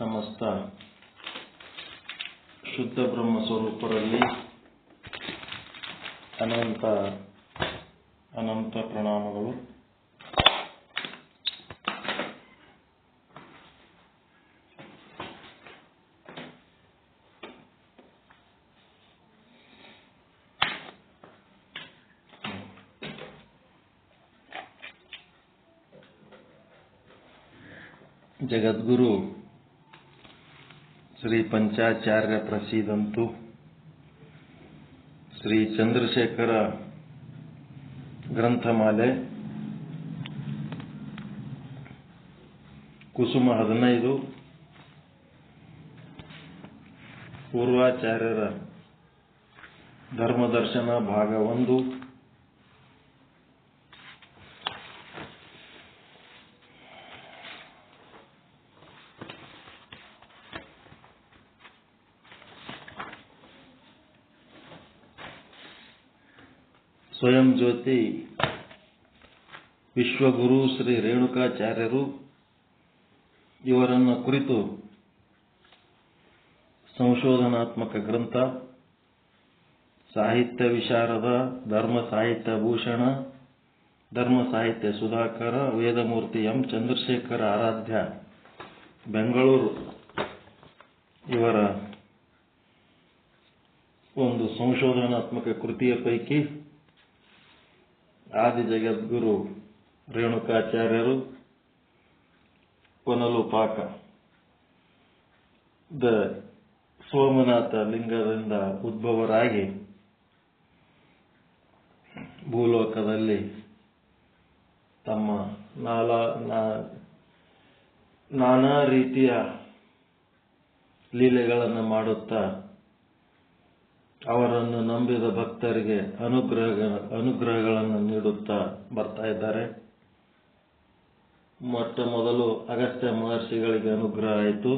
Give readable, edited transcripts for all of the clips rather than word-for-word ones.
ಸಮಸ್ತ ಶುದ್ಧ ಬ್ರಹ್ಮ ಸ್ವರೂಪರಲ್ಲಿ ಅನಂತ ಅನಂತ ಪ್ರಣಾಮಗಳು. ಜಗದ್ಗುರು ಶ್ರೀ ಪಂಚಾಚಾರ್ಯ ಪ್ರಸೀದಂತು ಶ್ರೀ ಚಂದ್ರಶೇಖರ ಗ್ರಂಥಮಾಲೆ ಕುಸುಮ 15 ಪೂರ್ವಾಚಾರ್ಯರ ಧರ್ಮದರ್ಶನ ಭಾಗ 1. ಸ್ವಯಂ ಜ್ಯೋತಿ ವಿಶ್ವಗುರು ಶ್ರೀ ರೇಣುಕಾಚಾರ್ಯರು ಇವರನ್ನು ಕುರಿತು ಸಂಶೋಧನಾತ್ಮಕ ಗ್ರಂಥ ಸಾಹಿತ್ಯ ವಿಶಾರದ, ಧರ್ಮ ಸಾಹಿತ್ಯ ಭೂಷಣ, ಧರ್ಮ ಸಾಹಿತ್ಯ ಸುಧಾಕರ, ವೇದಮೂರ್ತಿ ಎಂ ಚಂದ್ರಶೇಖರ ಆರಾಧ್ಯ ಬೆಂಗಳೂರು ಇವರ ಒಂದು ಸಂಶೋಧನಾತ್ಮಕ ಕೃತಿಯ ಪೈಕಿ ಆದಿ ಜಗದ್ಗುರು ರೇಣುಕಾಚಾರ್ಯರು ಪುನಲುಪಾಕ ಸೋಮನಾಥ ಲಿಂಗದಿಂದ ಉದ್ಭವರಾಗಿ ಭೂಲೋಕದಲ್ಲಿ ತಮ್ಮ ನಾನಾ ರೀತಿಯ ಲೀಲೆಗಳನ್ನು ಮಾಡುತ್ತಾ ಅವರನ್ನು ನಂಬಿದ ಭಕ್ತರಿಗೆ ಅನುಗ್ರಹಗಳನ್ನು ನೀಡುತ್ತಾ ಬರ್ತಾ ಇದ್ದಾರೆ. ಮೊಟ್ಟ ಮೊದಲು ಅಗಸ್ತ್ಯ ಮಹರ್ಷಿಗಳಿಗೆ ಅನುಗ್ರಹ ಆಯಿತು.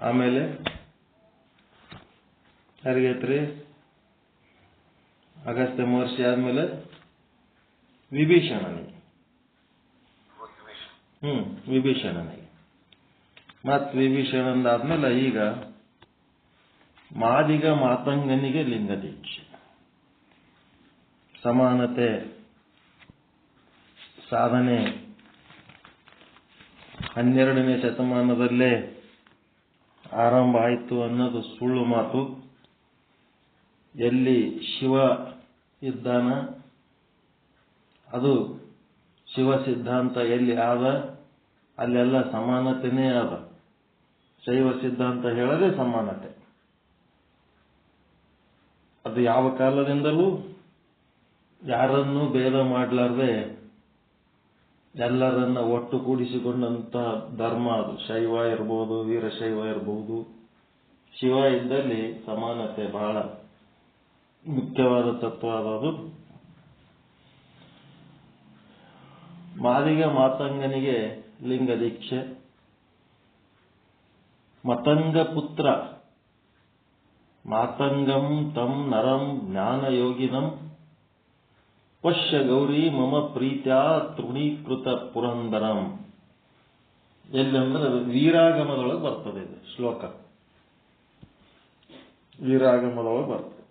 ಆಮೇಲೆ ಯಾರಿಗೈತ್ರಿ? ಅಗಸ್ತ್ಯ ಮಹರ್ಷಿ ಆದ್ಮೇಲೆ ವಿಭೀಷಣನಿಗೆ, ವಿಭೀಷಣನಿಗೆ ಮತ್ ವಿಭೀಷಣಂದಾದ್ಮೇಲೆ ಈಗ ಮಾದಿಗ ಮಾತಂಗನಿಗೆ ಲಿಂಗ ದೀಕ್ಷೆ. ಸಮಾನತೆ ಸಾಧನೆ 12ನೇ ಶತಮಾನದಲ್ಲೇ ಆರಂಭ ಆಯಿತು ಅನ್ನೋದು ಸುಳ್ಳು ಮಾತು. ಎಲ್ಲಿ ಶಿವ ಇದ್ದಾನ, ಅದು ಶಿವ ಸಿದ್ಧಾಂತ ಎಲ್ಲಿ ಆದ ಅಲ್ಲೆಲ್ಲ ಸಮಾನತೆನೇ ಆದ. ಶೈವ ಸಿದ್ಧಾಂತ ಹೇಳದೆ ಸಮಾನತೆ. ಅದು ಯಾವ ಕಾಲದಿಂದಲೂ ಯಾರನ್ನೂ ಭೇದ ಮಾಡಲಾರದೆ ಎಲ್ಲರನ್ನ ಒಟ್ಟು ಕೂಡಿಸಿಕೊಂಡಂತ ಧರ್ಮ ಅದು. ಶೈವ ಇರಬಹುದು, ವೀರಶೈವ ಇರಬಹುದು. ಶಿವ ಇದ್ದಲ್ಲಿ ಸಮಾನತೆ ಬಹಳ ಮುಖ್ಯವಾದ ತತ್ವ ಅದು. ಮಾದಿಗ ಮಾತಂಗನಿಗೆ ಲಿಂಗ ದೀಕ್ಷೆ. ಮತಂಗ ಪುತ್ರ ಮಾತಂಗಂ ತಂ ನರಂ ಜ್ಞಾನ ಯೋಗಿನಂ ಪಶ್ಯ ಗೌರಿ ಮಮ ಪ್ರೀತ್ಯಾ ತೃಣೀಕೃತ ಪುರಂದರಂ. ಎಲ್ಲಂದ್ರೆ ವೀರಾಗಮದೊಳಗೆ ಬರ್ತದೆ ಇದು ಶ್ಲೋಕ. ವೀರಾಗಮದೊಳಗೆ ಬರ್ತದೆ.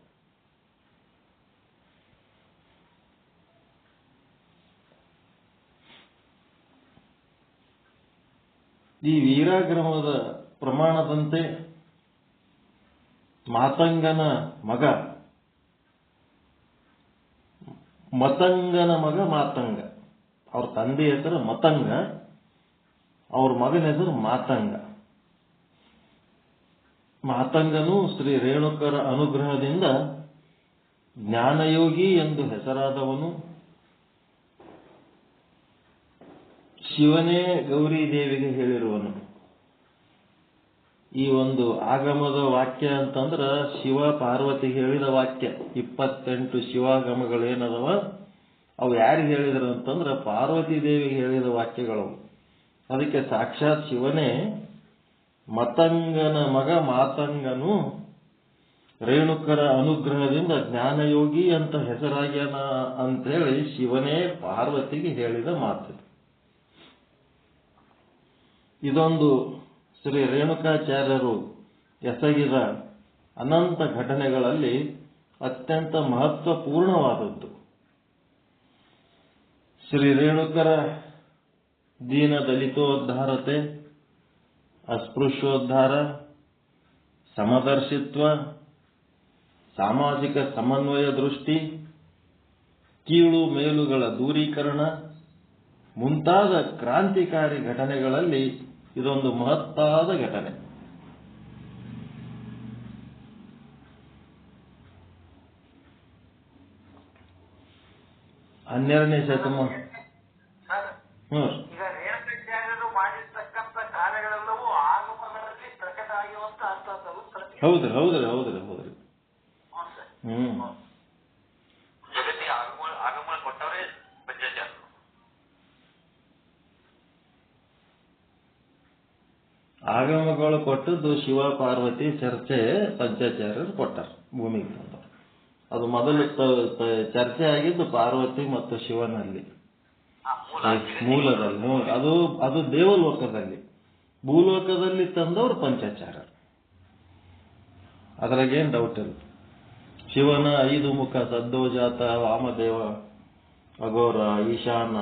ಈ ವೀರಾಗಮದ ಪ್ರಮಾಣದಂತೆ ಮಾತಂಗನ ಮಗ, ಮತಂಗನ ಮಗ ಮಾತಂಗ. ಅವ್ರ ತಂದೆ ಹೆಸರು ಮತಂಗ, ಅವ್ರ ಮಗನ ಹೆಸರು ಮಾತಂಗ. ಮಾತಂಗನು ಶ್ರೀ ರೇಣುಕರ ಅನುಗ್ರಹದಿಂದ ಜ್ಞಾನಯೋಗಿ ಎಂದು ಹೆಸರಾದವನು. ಶಿವನೇ ಗೌರಿ ದೇವಿಗೆ ಹೇಳಿರುವನು. ಈ ಒಂದು ಆಗಮದ ವಾಕ್ಯ ಅಂತಂದ್ರ ಶಿವ ಪಾರ್ವತಿಗೆ ಹೇಳಿದ ವಾಕ್ಯ. 28 ಶಿವಾಗಮಗಳೇನದವ ಅವು ಯಾರಿಗೆ ಹೇಳಿದ್ರು ಅಂತಂದ್ರ ಪಾರ್ವತಿ ದೇವಿಗೆ ಹೇಳಿದ ವಾಕ್ಯಗಳು. ಅದಕ್ಕೆ ಸಾಕ್ಷಾತ್ ಶಿವನೇ ಮತಂಗನ ಮಗ ಮಾತಂಗನು ರೇಣುಕರ ಅನುಗ್ರಹದಿಂದ ಜ್ಞಾನಯೋಗಿ ಅಂತ ಹೆಸರಾಗ್ಯಾನ ಅಂತೇಳಿ ಶಿವನೇ ಪಾರ್ವತಿಗೆ ಹೇಳಿದ ಮಾತು. ಇದೊಂದು ಶ್ರೀ ರೇಣುಕಾಚಾರ್ಯರು ಎಸಗಿದ ಅನಂತ ಘಟನೆಗಳಲ್ಲಿ ಅತ್ಯಂತ ಮಹತ್ವಪೂರ್ಣವಾದದ್ದು. ಶ್ರೀ ರೇಣುಕರ ದೀನ ದಲಿತೋದ್ಧಾರತೆ, ಅಸ್ಪೃಶ್ಯೋದ್ಧಾರ, ಸಮದರ್ಶಿತ್ವ, ಸಾಮಾಜಿಕ ಸಮನ್ವಯ ದೃಷ್ಟಿ, ಕೀಳು ಮೇಲುಗಳ ದೂರೀಕರಣ ಮುಂತಾದ ಕ್ರಾಂತಿಕಾರಿ ಘಟನೆಗಳಲ್ಲಿ ಇದೊಂದು ಮಹತ್ತಾದ ಘಟನೆ. ಹನ್ನೆರಡನೇ ಶತಮಾನ. ಈಗ ರೇಣುಕಾಚಾರ್ಯರು ಮಾಡಿರ್ತಕ್ಕಂಥ ಕಾರ್ಯಗಳೆಲ್ಲವೂ ಆಗಮನದಲ್ಲಿ ಪ್ರಕಟ ಆಗಿರುವಂತ ಅರ್ಥಗಳು. ಹೌದ್ರಿ ಹೌದ್ರಿ ಹೌದ್ರಿ ಹೌದ್ರಿ. ಜಗತ್ತಿಗೆ ಆಗಮನ ಕೊಟ್ಟವರೇ ಪಂಚಾಚಾರ್ಯರು. ಆಗಮಗಳು ಕೊಟ್ಟದ್ದು ಶಿವ ಪಾರ್ವತಿ ಚರ್ಚೆ ಪಂಚಾಚಾರ್ಯರು ಕೊಟ್ಟಾರ ಭೂಮಿಗೆ ತಂದವರು. ಅದು ಮೊದಲು ಚರ್ಚೆ ಆಗಿದ್ದು ಪಾರ್ವತಿ ಮತ್ತು ಶಿವನಲ್ಲಿ ಮೂಲದಲ್ಲಿ. ಅದು ದೇವಲೋಕದಲ್ಲಿ. ಭೂಲೋಕದಲ್ಲಿ ತಂದವರು ಪಂಚಾಚಾರ್ಯರು, ಅದ್ರಾಗೇನು ಡೌಟ್ ಇಲ್ಲ. ಶಿವನ 5 ಮುಖ ಸದ್ದೋಜಾತ, ವಾಮದೇವ, ಅಘೋರ, ಈಶಾನ,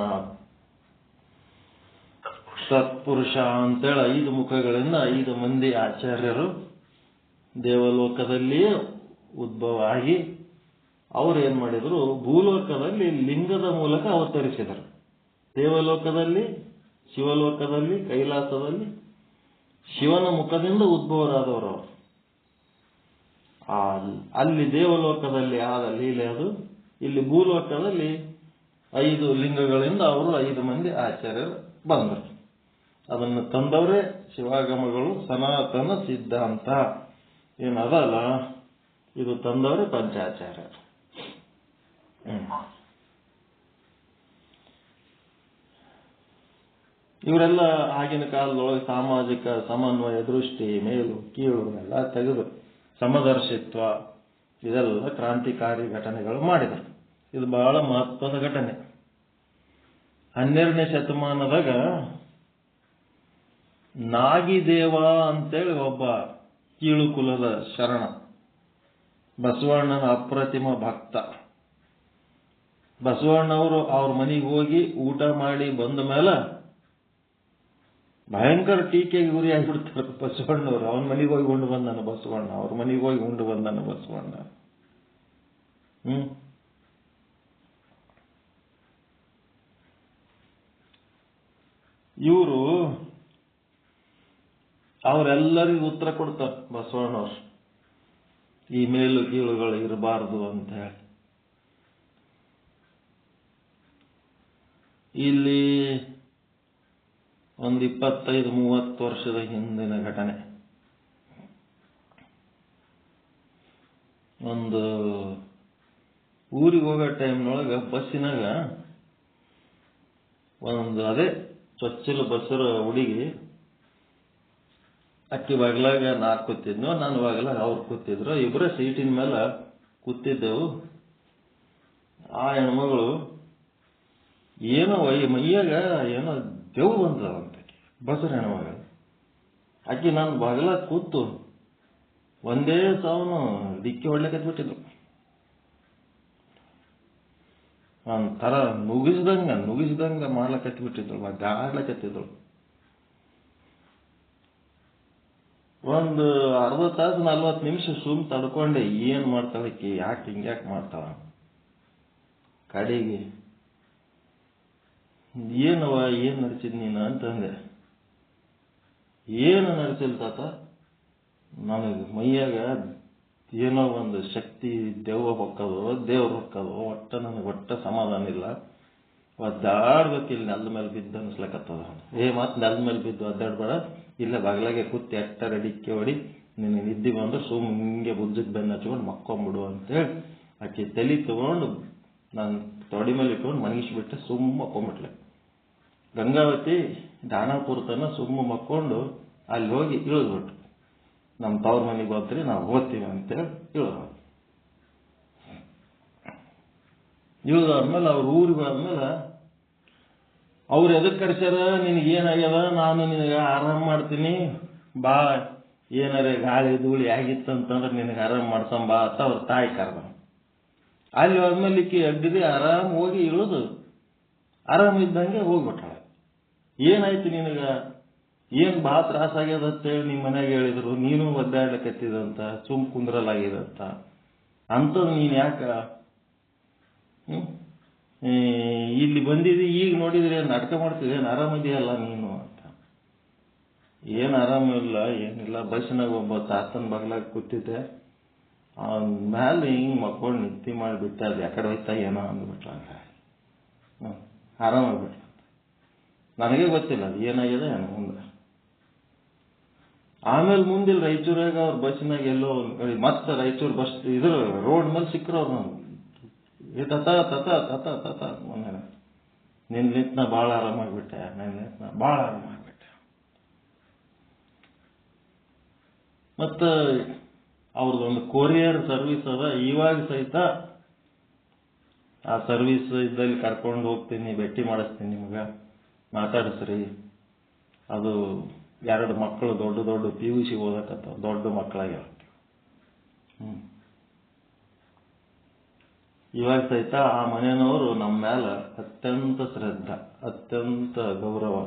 ಸತ್ಪುರುಷ ಅಂತೇಳಿ 5 ಮುಖಗಳಿಂದ 5 ಮಂದಿ ಆಚಾರ್ಯರು ದೇವಲೋಕದಲ್ಲಿಯೇ ಉದ್ಭವ ಆಗಿ ಅವ್ರು ಏನ್ ಮಾಡಿದ್ರು, ಭೂಲೋಕದಲ್ಲಿ ಲಿಂಗದ ಮೂಲಕ ಅವತರಿಸಿದರು. ದೇವಲೋಕದಲ್ಲಿ, ಶಿವಲೋಕದಲ್ಲಿ, ಕೈಲಾಸದಲ್ಲಿ ಶಿವನ ಮುಖದಿಂದ ಉದ್ಭವರಾದವರು ಅವರು. ಅಲ್ಲಿ ದೇವಲೋಕದಲ್ಲಿ ಆದ ಲೀಲೆ ಅದು. ಇಲ್ಲಿ ಭೂಲೋಕದಲ್ಲಿ 5 ಲಿಂಗಗಳಿಂದ ಅವರು 5 ಮಂದಿ ಆಚಾರ್ಯರು ಬಂದರು. ಅದನ್ನು ತಂದವರೇ ಶಿವಾಗಮಗಳು, ಸನಾತನ ಸಿದ್ಧಾಂತ ಏನದಲ್ಲ, ಇದು ತಂದವರೇ ಪಂಚಾಚಾರ್ಯರು. ಇವರೆಲ್ಲ ಆಗಿನ ಕಾಲದೊಳಗೆ ಸಾಮಾಜಿಕ ಸಮನ್ವಯ ದೃಷ್ಟಿ, ಮೇಲು ಕೀಳು ಎಲ್ಲ ತೆಗೆದು ಸಮದರ್ಶಿತ್ವ ಇದೆಲ್ಲ ಕ್ರಾಂತಿಕಾರಿ ಘಟನೆಗಳು ಮಾಡಿದರು. ಇದು ಬಹಳ ಮಹತ್ವದ ಘಟನೆ. 12ನೇ ಶತಮಾನದಾಗ ನಾಗಿದೇವ ಅಂತೇಳಿ ಒಬ್ಬ ಕೀಳು ಕುಲದ ಶರಣ, ಬಸವಣ್ಣನ ಅಪ್ರತಿಮ ಭಕ್ತ. ಬಸವಣ್ಣವರು ಅವ್ರ ಮನೆಗೆ ಹೋಗಿ ಊಟ ಮಾಡಿ ಬಂದ ಮೇಲೆ ಭಯಂಕರ ಟೀಕೆಗೆ ಗುರಿಯಾಗಿಬಿಡ್ತಾರೆ ಬಸವಣ್ಣವರು. ಅವನ ಮನೆಗೆ ಹೋಗಿ ಉಂಡು ಬಂದಾನ ಬಸವಣ್ಣ, ಅವ್ರ ಮನೆಗೆ ಹೋಗಿ ಉಂಡು ಬಂದಾನ ಬಸವಣ್ಣ. ಇವರು ಅವರೆಲ್ಲರಿಗೂ ಉತ್ತರ ಕೊಡ್ತಾರೆ ಬಸವಣ್ಣವ್ರು, ಈ ಮೇಲು ಕೀಳುಗಳು ಇರಬಾರದು ಅಂತ ಹೇಳಿ. ಇಲ್ಲಿ ಒಂದು 25-30 ವರ್ಷದ ಹಿಂದಿನ ಘಟನೆ. ಒಂದು ಊರಿಗೆ ಹೋಗೋ ಟೈಮ್ನೊಳಗೆ ಬಸ್ಸಿನಾಗ ಒಂದು ಅದೇ ಚೊಚ್ಚಲು ಬಸ್ಸರ ಹುಡುಗಿ, ಅಕ್ಕಿ ಬಾಗ್ಲಾಗ ನಾ ಕೂತಿದ್ನು, ನಾನು ಬಾಗ್ಲಾಗ ಅವ್ರು ಕೂತಿದ್ರು. ಇಬ್ಬರೇ ಸೀಟಿನ ಮೇಲೆ ಕೂತಿದ್ದೆವು. ಆ ಹೆಣ್ಮಗಳು ಏನೋ ಮೈಯಾಗ ಏನೋ ದೇವ್ ಬಂದದಂತ ಬಸರ ಹೆಣ್ಮಗ. ಅಕ್ಕಿ ನಾನು ಬಾಗ್ಲಾಗ ಕೂತು ಒಂದೇ ಸಾವನು ಡಿಕ್ಕಿ ಹೊಡ್ಲಿಕ್ಕತ್ಬಿಟ್ಟಿದ್ರು. ಒಂಥರ ನುಗಿಸ್ದಂಗ ಮಾಡ್ಲಕತ್ಬಿಟ್ಟಿದ್ರು, ಗಾಡ್ಲಕತ್ತಿದ್ರು. ಒಂದು ಅರ್ಧ ತಾಸು 40 ನಿಮಿಷ ಸುಮ್ ತಡ್ಕೊಂಡೆ, ಏನ್ ಮಾಡ್ತಾಳಕ್ಕಿ, ಯಾಕೆ ಹಿಂಗ್ಯಾಕೆ ಮಾಡ್ತಾಳ. ಕಡೆಗೆ ಏನವ ಏನ್ ನಡೆಸಿದ್ ನೀನು ಅಂತಂದೆ. ಏನು ನಡೆಸಿಲ್ ತಾತ, ನನಗೆ ಮೈಯಾಗ ಏನೋ ಒಂದು ಶಕ್ತಿ ದೆವ್ವ ಹೊಕ್ಕದು, ದೇವ್ರು ಹೊಕ್ಕದು, ನನಗೆ ಸಮಾಧಾನ ಇಲ್ಲ, ಒದ್ದಾಡ್ಬೇಕಿಲ್ಲ, ನೆಲದ ಮೇಲೆ ಬಿದ್ದು ಅನ್ಸ್ಲಕತ್ತದ. ಮತ್ತೆ ನೆಲದ ಮೇಲೆ ಬಿದ್ದು ಒದ್ದಾಡ್ಬೇಡ, ಇಲ್ಲ ಬಾಗ್ಲಾಗೆ ಕೂತಿ ಎಟ್ಟರ ಡಿಕ್ಕಿ ಹೊಡಿ, ನಿನ್ನ ನಿದ್ದೆ ಬಂದ್ರೆ ಸುಮ್ ಹಿಂಗೆ ಬುಜ್ಜಕ್ಕೆ ಬೆನ್ನ ಹಚ್ಕೊಂಡು ಮಕ್ಕೊಂಬಿಡು ಅಂತೇಳಿ ಆಕೆ ತಲೆ ತಗೊಂಡು ನಾನು ತೊಡಿ ಮೇಲೆ ಇಟ್ಕೊಂಡು ಮನಗಿಸ್ಬಿಟ್ಟೆ. ಸುಮ್ಮ ಮಕ್ಕೊಂಬಿಟ್ಲೆ. ಗಂಗಾವತಿ ದಾನಾಪುರ ತನ ಸುಮ್ಮ ಮಕ್ಕೊಂಡು ಅಲ್ಲಿ ಹೋಗಿ ಇಳಿದ್ಬಿಟ್ರು. ನಮ್ಮ ತವ್ರ ಮನೆಗೆ ಬಂದ್ರಿ, ನಾವು ಓದ್ತೀವಿ ಅಂತೇಳಿ ಇಳಿದಾದ್ಮೇಲೆ ಅವ್ರ ಊರಿಗೆ ಹೋದ್ಮೇಲೆ ಅವ್ರು ಎದಕ್ಕೆ ಕರ್ಸ್ಯಾರ, ನಿನಗೇನಾಗ್ಯದ, ನಾನು ನಿನಗೆ ಆರಾಮ್ ಮಾಡ್ತೀನಿ ಬಾ, ಏನಾರ ಗಾಳಿ ಧೂಳಿ ಆಗಿತ್ತಂತಂದ್ರೆ ನಿನಗೆ ಆರಾಮ್ ಮಾಡ್ಸಂಬಾ ಅಂತ ಅವ್ರ ತಾಯಿ ಕರ್ದ. ಅಲ್ಲಿ ಹೋದ್ಮೇಲೆ ಈಕಿ ಅಡ್ಡಿದೆ ಆರಾಮ್ ಹೋಗಿ ಇಳಿದು ಆರಾಮಿದ್ದಂಗೆ ಹೋಗ್ಬಿಟ್ಟಾಳ. ಏನಾಯ್ತು ನಿನಗ, ಏನ್ ಭಾಳ ತ್ರಾಸಾಗ್ಯದ ಅಂತೇಳಿ ನಿಮ್ಮ ಮನ್ಯಾಗ ಹೇಳಿದ್ರು, ನೀನು ಒದ್ದಾಡ್ಲಕತ್ತಿದಂತ, ಸುಮ್ ಕುಂದ್ರಲಾಗಿದಂತ, ಅಂಥದ್ದು ನೀನು ಯಾಕ ಇಲ್ಲಿ ಬಂದಿದ್ದಿ, ಈಗ ನೋಡಿದ್ರೆ ನಾಟಕ ಮಾಡ್ತಿದ್ದೆ, ಆರಾಮಿದೆಯಲ್ಲ ನೀನು ಅಂತ. ಏನು ಆರಾಮಿಲ್ಲ, ಏನಿಲ್ಲ, ಬಸ್ಸಿನಾಗ ಒಬ್ಬ ತಾತನ ಬಗ್ಲಾಗ ಕೂತಿದ್ದೆ, ಅವನ ಮ್ಯಾಲೆ ಹಿಂಗೆ ಮಕ್ಕೊಂಡು ನಿತ್ತಿ ಮಾಡಿಬಿಟ್ಟ, ಅದು ಯಾಕಡೆ ಹೋಯ್ತಾ ಏನೋ ಅಂದ್ಬಿಟ್ಲ. ಆರಾಮಾಗ್ಬಿಟ್ಲ. ನನಗೆ ಗೊತ್ತಿಲ್ಲ ಅದು ಏನಾಗಿದೆ ಏನೋ ಮುಂದೆ. ಆಮೇಲೆ ಮುಂದಿಲ್ಲ ರಾಯಚೂರಾಗ ಅವ್ರ ಬಸ್ಸಿನಾಗ ಎಲ್ಲೋ ಮತ್ತೆ ರಾಯಚೂರು ಬಸ್ ಇದ್ರ ರೋಡ್ ಮೇಲೆ ಸಿಕ್ಕರು ಅವ್ರು. ತತ ತತ ತತ ತತ ಮೊನ್ನೆ ನಿನ್ನಿಂತ ನಾ ಭಾಳ ಆರಾಮಾಗ್ಬಿಟ್ಟೆ, ನಿನ್ನಿಂತ ನಾ ಭಾಳ ಆರಾಮಾಗ್ಬಿಟ್ಟೆ. ಮತ್ತು ಅವ್ರದ್ದೊಂದು ಕೊರಿಯರ್ ಸರ್ವಿಸ್ ಅದ, ಇವಾಗ ಸಹಿತ ಆ ಸರ್ವಿಸ್ ಇದ್ದಲ್ಲಿ ಕರ್ಕೊಂಡು ಹೋಗ್ತೀನಿ, ಭೇಟಿ ಮಾಡಿಸ್ತೀನಿ, ನಿಮ್ಗೆ ಮಾತಾಡಿಸ್ರಿ. ಅದು 2 ಮಕ್ಕಳು ದೊಡ್ಡ ದೊಡ್ಡ PUC ಓದಕತ್ತಾವ, ದೊಡ್ಡ ಮಕ್ಕಳಾಗ್ಯಾವ. ಇವಾಗ ಸಹಿತ ಆ ಮನೆಯವರು ನಮ್ಮ ಮೇಲೆ ಅತ್ಯಂತ ಶ್ರದ್ಧಾ, ಅತ್ಯಂತ ಗೌರವ.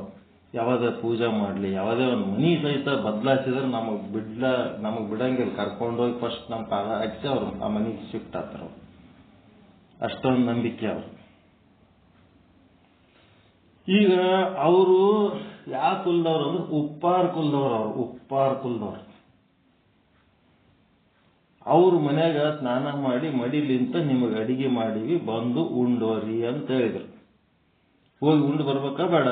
ಯಾವುದೇ ಪೂಜೆ ಮಾಡಲಿ, ಯಾವುದೇ ಒಂದು ಮನಿ ಸಹಿತ ಬದಲಾಯಿಸಿದ್ರೆ ನಮಗೆ ಬಿಡಂಗಿಲ್ಲ, ಕರ್ಕೊಂಡೋಗಿ ಫಸ್ಟ್ ನಮ್ಮ ಪಾದ ಹಾಕಿಸಿ ಅವ್ರು ಆ ಮನೆಗೆ ಶಿಫ್ಟ್ ಆಗ್ತಾರ. ಅಷ್ಟೊಂದು ನಂಬಿಕೆ ಅವರು. ಈಗ ಅವರು ಯಾವ ಕುಲದವ್ರು ಅಂದ್ರೆ ಉಪ್ಪಾರ್ ಕುಲದವ್ರು. ಅವರು ಉಪ್ಪಾರ್ ಕುಲದವ್ರು. ಅವ್ರ ಮನ್ಯಾಗ ಸ್ನಾನ ಮಾಡಿ ಮಡಿಲಿಂತ ನಿಮಗೆ ಅಡಿಗೆ ಮಾಡಿವಿ, ಬಂದು ಉಂಡೋರಿ ಅಂತ ಹೇಳಿದ್ರು. ಹೋಗಿ ಉಂಡು ಬರ್ಬೇಕಾ ಬೇಡ?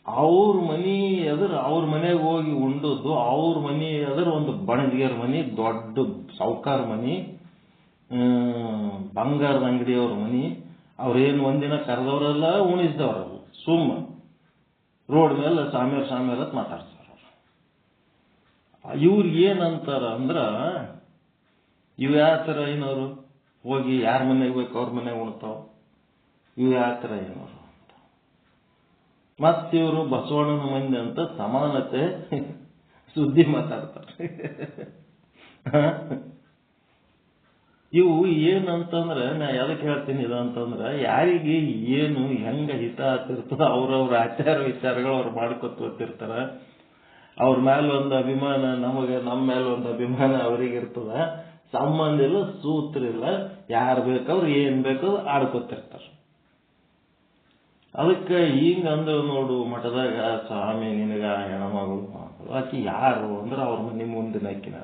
ಅವ್ರ ಮನಿ ಎದುರು ಅವ್ರ ಮನೆಗೆ ಹೋಗಿ ಉಂಡದ್ದು. ಅವ್ರ ಮನಿ ಎದುರು ಒಂದು ಬಣಜಿಗೆರ ಮನಿ, ದೊಡ್ಡ ಸಾವುಕಾರ ಮನಿ, ಬಂಗಾರದ ಅಂಗಡಿಯವ್ರ ಮನಿ. ಅವ್ರೇನು ಒಂದಿನ ಕರೆದವರೆಲ್ಲ ಉಣಿಸಿದವ್ರಲ್ಲ, ಸುಮ್ಮ ರೋಡ್ ಮೇಲೆ ಸಾಮ್ಯಾರ ಅಂತ ಮಾತಾಡ್ತಾರ. ಇವ್ರಿಗೆ ಏನಂತಾರ ಅಂದ್ರ, ಇವ್ ಯಾವ ಥರ ಏನವರು ಹೋಗಿ ಯಾರ ಮನೆಗೆ ಬೇಕು ಅವ್ರ ಮನೆಗೆ ಉಣ್ತಾವ, ಇವ್ ಯಾವ ಥರ ಏನವರು ಅಂತ. ಮತ್ತಿವರು ಬಸವಣ್ಣನ ಮಂದಿ ಅಂತ ಸಮಾನತೆ ಸುದ್ದಿ ಮಾತಾಡ್ತಾರೆ. ಇವು ಏನಂತಂದ್ರೆ, ನಾ ಎದಕ್ಕೆ ಹೇಳ್ತೀನಿ ಇದಂತಂದ್ರೆ, ಯಾರಿಗೆ ಏನು ಹೆಂಗ ಹಿತ ಆಗ್ತಿರ್ತದ ಅವ್ರವ್ರ ಆಚಾರ ವಿಚಾರಗಳು ಅವ್ರು ಮಾಡ್ಕೊತ ಹೋಗ್ತಿರ್ತಾರ. ಅವ್ರ ಮೇಲೆ ಒಂದು ಅಭಿಮಾನ, ನಮ್ಮ ಮೇಲೆ ಒಂದು ಅಭಿಮಾನ ಅವರಿಗಿರ್ತದ. ಸಂಬಂಧ ಇಲ್ಲ, ಸೂತ್ರ ಇಲ್ಲ, ಯಾರು ಬೇಕವ್ರು ಏನ್ ಬೇಕೋ ಆಡ್ಕೊತಿರ್ತಾರ. ಅದಕ್ಕೆ ಹಿಂಗಂದ್ರೆ ನೋಡು, ಮಠದಾಗ ಸ್ವಾಮಿ ನಿನಗ ಹೆಣ್ಮಗಳು ಆಕಿ ಯಾರು ಅಂದ್ರೆ ಅವ್ರ ಮನೆ ಮುಂದಿನ ಆಕಿನ.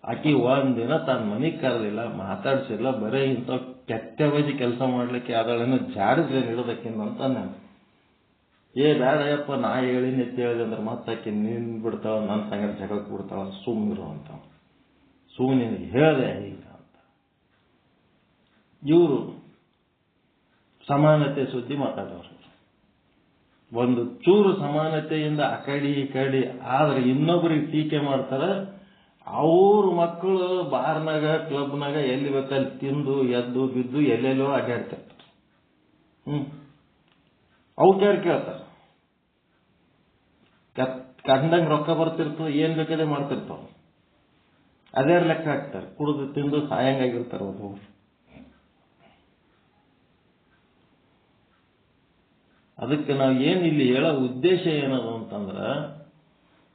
ಆಕಿ ಒಂದಿನ ತನ್ನ ಮನೆಗೆ ಕರೆದಿಲ್ಲ, ಮಾತಾಡ್ಸಿಲ್ಲ, ಬರೀ ಇಂಥ ಕೆಟ್ಟವಾಗಿ ಕೆಲಸ ಮಾಡ್ಲಿಕ್ಕೆ ಅದಳನ್ನು ಜಾಡಿದ್ರೆ ನಿಡೋದಕ್ಕಿಂತ ನಾನು ಬೇಡಯಪ್ಪ, ನಾ ಹೇಳಿನಿ ಅಂತ ಹೇಳಿದೆ ಅಂದ್ರೆ ಮತ್ತೆ ಆಕಿ ನಿಂದ್ಬಿಡ್ತಾವ, ನನ್ನ ಸಂಗಡ ಜಗಳಕ್ಕೆ ಬಿಡ್ತಾವ, ಸುಮ್ಮನಿರು ಅಂತ. ನಿನಗೆ ಹೇಳಿದೆ ಈಗ ಅಂತ. ಇವರು ಸಮಾನತೆ ಸುದ್ದಿ ಮಾತಾಡೋರು. ಒಂದು ಚೂರು ಸಮಾನತೆಯಿಂದ ಆ ಕಡೆ ಈ ಕಡೆ ಆದ್ರೆ ಇನ್ನೊಬ್ಬರಿಗೆ ಟೀಕೆ ಮಾಡ್ತಾರೆ. ಅವ್ರ ಮಕ್ಕಳು ಬಾರ್ನಾಗ ಕ್ಲಬ್ನಾಗ ಎಲ್ಲಿ ಬೇಕಲ್ಲಿ ತಿಂದು ಎದ್ದು ಬಿದ್ದು ಎಲ್ಲೆಲ್ಲೋ ಅಡ್ಡಾಡ್ತಿರ್ತಾರೆ. ಅವ್ಕ್ಯಾರು ಕೇಳ್ತಾರೆ? ಕಂಡಂಗೆ ರೊಕ್ಕ ಬರ್ತಿರ್ತದೆ, ಏನ್ ಬೇಕಾದ್ರೆ ಮಾಡ್ತಿರ್ತಾವ. ಅದೇ ಲೆಕ್ಕ ಹಾಕ್ತಾರೆ, ಕುಡಿದು ತಿಂದು ಸಾಯಂಗಾಗಿರ್ತಾರೆ ಒಬ್ಬೊಬ್ರು. ಅದಕ್ಕೆ ನಾವು ಏನು ಇಲ್ಲಿ ಹೇಳೋ ಉದ್ದೇಶ ಏನದು ಅಂತಂದ್ರೆ,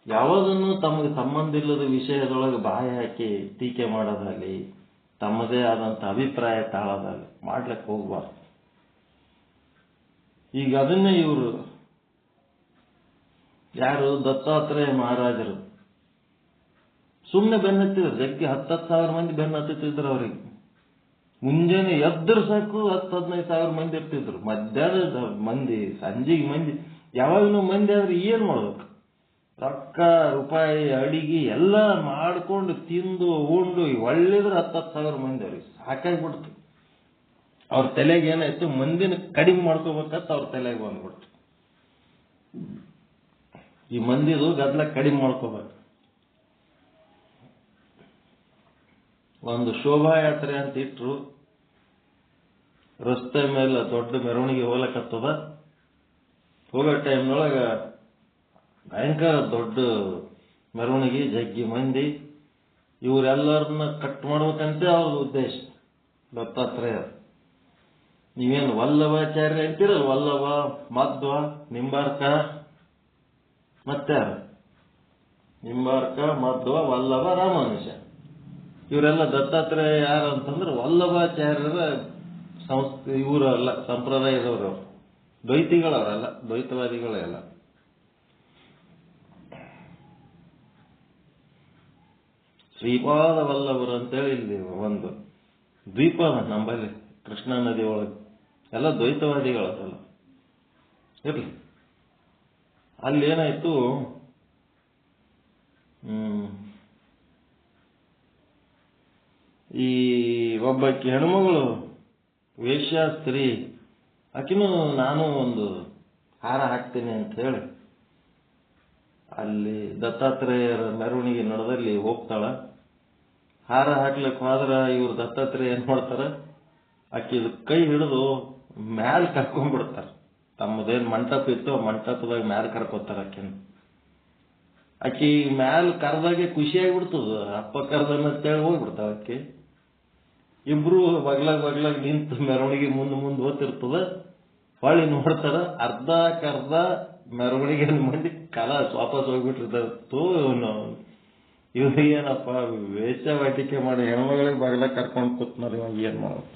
ಯಾವುದನ್ನು ತಮಗೆ ಸಂಬಂಧ ಇಲ್ಲದ ವಿಷಯದೊಳಗೆ ಬಾಯಿ ಹಾಕಿ ಟೀಕೆ ಮಾಡೋದಾಗಲಿ, ತಮ್ಮದೇ ಆದಂಥ ಅಭಿಪ್ರಾಯ ತಾಳೋದಾಗಲಿ ಮಾಡ್ಲಿಕ್ಕೆ ಹೋಗ್ಬಾರ್ದು. ಈಗ ಅದನ್ನೇ ಇವರು ಯಾರು ದತ್ತಾತ್ರೇಯ ಮಹಾರಾಜರು ಸುಮ್ಮನೆ ಬೆನ್ನತ್ತಿದ್ರು. ಜಗ್ಗಿ 10,000 ಮಂದಿ ಬೆನ್ನತ್ತಿದ್ರು ಅವ್ರಿಗೆ. ಮುಂಜಾನೆ ಎದ್ದರು ಸಾಕು 10-15 ಸಾವಿರ ಮಂದಿ ಇರ್ತಿದ್ರು. ಮಧ್ಯಾಹ್ನದ ಮಂದಿ, ಸಂಜೆಗೆ ಮಂದಿ, ಯಾವಾಗಲೂ ಮಂದಿ ಆದ್ರೆ ಏನ್ ಮಾಡ್ಬೇಕು? ರೊಕ್ಕ ರೂಪಾಯಿ ಅಡಿಗೆ ಎಲ್ಲ ಮಾಡ್ಕೊಂಡು ತಿಂದು ಉಂಡು ಒಳ್ಳೆದ್ರೆ 10,000 ಮಂದಿ ಅವ್ರಿಗೆ ಸಾಕಾಗ್ಬಿಡ್ತು. ಅವ್ರ ತಲೆಗೆ ಏನಾಯ್ತು, ಮಂದಿನ ಕಡಿಮೆ ಮಾಡ್ಕೋಬೇಕಂತ ಅವ್ರ ತಲೆಗೆ ಬಂದ್ಬಿಡ್ತು. ಈ ಮಂದಿದು ಗದ್ದಲ ಕಡಿಮೆ ಮಾಡ್ಕೋಬೇಕು. ಒಂದು ಶೋಭಾಯಾತ್ರೆ ಅಂತ ಇಟ್ರು. ರಸ್ತೆ ಮೇಲೆ ದೊಡ್ಡ ಮೆರವಣಿಗೆ ಹೋಗ್ಲಕತ್ತದ. ಹೋಗೋ ಟೈಮ್ನೊಳಗ ಭಯಂಕರ ದೊಡ್ಡ ಮೆರವಣಿಗೆ, ಜಗ್ಗಿ ಮಂದಿ. ಇವರೆಲ್ಲರನ್ನ ಕಟ್ ಮಾಡ್ಬೇಕಂತೆ ಅವ್ರ ಉದ್ದೇಶ. ದತ್ತಾತ್ರೇಯ ನೀವೇನು ವಲ್ಲಭಾಚಾರ್ಯ ಅಂತೀರಲ್ಲ, ವಲ್ಲಭ, ಮಧ್ವ, ನಿಂಬಾರ್ಕ, ಮತ್ತೆ ನಿಂಬಾರ್ಕ, ಮಧ್ವ, ವಲ್ಲಭ, ರಾಮಾನುಜ, ಇವರೆಲ್ಲ ದತ್ತಾತ್ರೇಯ ಯಾರು ಅಂತಂದ್ರೆ ವಲ್ಲಭಾಚಾರ್ಯರ ಸಂಸ್ಥೆ. ಇವರಲ್ಲ ಸಂಪ್ರದಾಯದವರು, ದ್ವೈತಿಗಳವರಲ್ಲ, ದ್ವೈತವಾದಿಗಳೇ ಅಲ್ಲ. ಶ್ರೀಪಾದ ವಲ್ಲಭರು ಅಂತೇಳಿ ಇಲ್ಲಿ ಒಂದು ದ್ವೀಪ ನಂಬಲ್ಲಿ ಕೃಷ್ಣಾ ನದಿ ಒಳಗೆ. ಎಲ್ಲ ದ್ವೈತವಾದಿಗಳಲ್ಲ ಇರ್ಲಿ. ಅಲ್ಲೇನಾಯ್ತು, ಈ ಒಬ್ಬಾಕಿ ಹೆಣ್ಮಗಳು ವೇಶ್ಯ ಸ್ತ್ರೀ, ಆಕಿನೂ ನಾನು ಒಂದು ಹಾರ ಹಾಕ್ತೀನಿ ಅಂತ ಹೇಳಿ ಅಲ್ಲಿ ದತ್ತಾತ್ರೇಯರ ಮೆರವಣಿಗೆ ನಡೆದಲ್ಲಿ ಹೋಗ್ತಾಳ. ಹಾರ ಹಾಕ್ಲಿಕ್ಕೆ ಹೋದ್ರ ಇವ್ರು ದತ್ತಾತ್ರೇಯ ಏನ್ ಮಾಡ್ತಾರ, ಆಕಿದ ಕೈ ಹಿಡಿದು ಮ್ಯಾಲ ಕರ್ಕೊಂಡ್ಬಿಡ್ತಾರ. ತಮ್ಮದೇನ್ ಮಂಟಪ ಇತ್ತು, ಮಂಟಪದಾಗ ಮ್ಯಾಲ ಕರ್ಕೋತಾರ ಆಕಿನ. ಆಕಿ ಮ್ಯಾಲ ಕರ್ದಾಗೆ ಖುಷಿಯಾಗಿಬಿಡ್ತದ, ಅಪ್ಪ ಕರ್ದನಂತೇಳಿ ಹೋಗ್ಬಿಡ್ತಾವ ಆಕಿ. ಇಬ್ರು ಬಗ್ಲಾಗ ನಿಂತು ಮೆರವಣಿಗೆ ಮುಂದೆ ಓದ್ತಿರ್ತದ. ಹೊಳ್ಳಿ ನೋಡ್ತಾರ, ಅರ್ಧ ಮೆರವಣಿಗೆ ಮಂದಿ ವಾಪಸ್ ಹೋಗ್ಬಿಟ್ಟಿರ್ತೋ. ಇವ್ರು ಏನಪ್ಪ ವೇಷವಾಟಿಕೆ ಮಾಡಿ ಹೆಣ್ಮಗಳಿಗೆ ಬಗ್ಲಾಗ ಕರ್ಕೊಂಡು ಕೂತ್ನಾರ, ಇವಾಗ ಏನ್ ಮಾಡೋದು?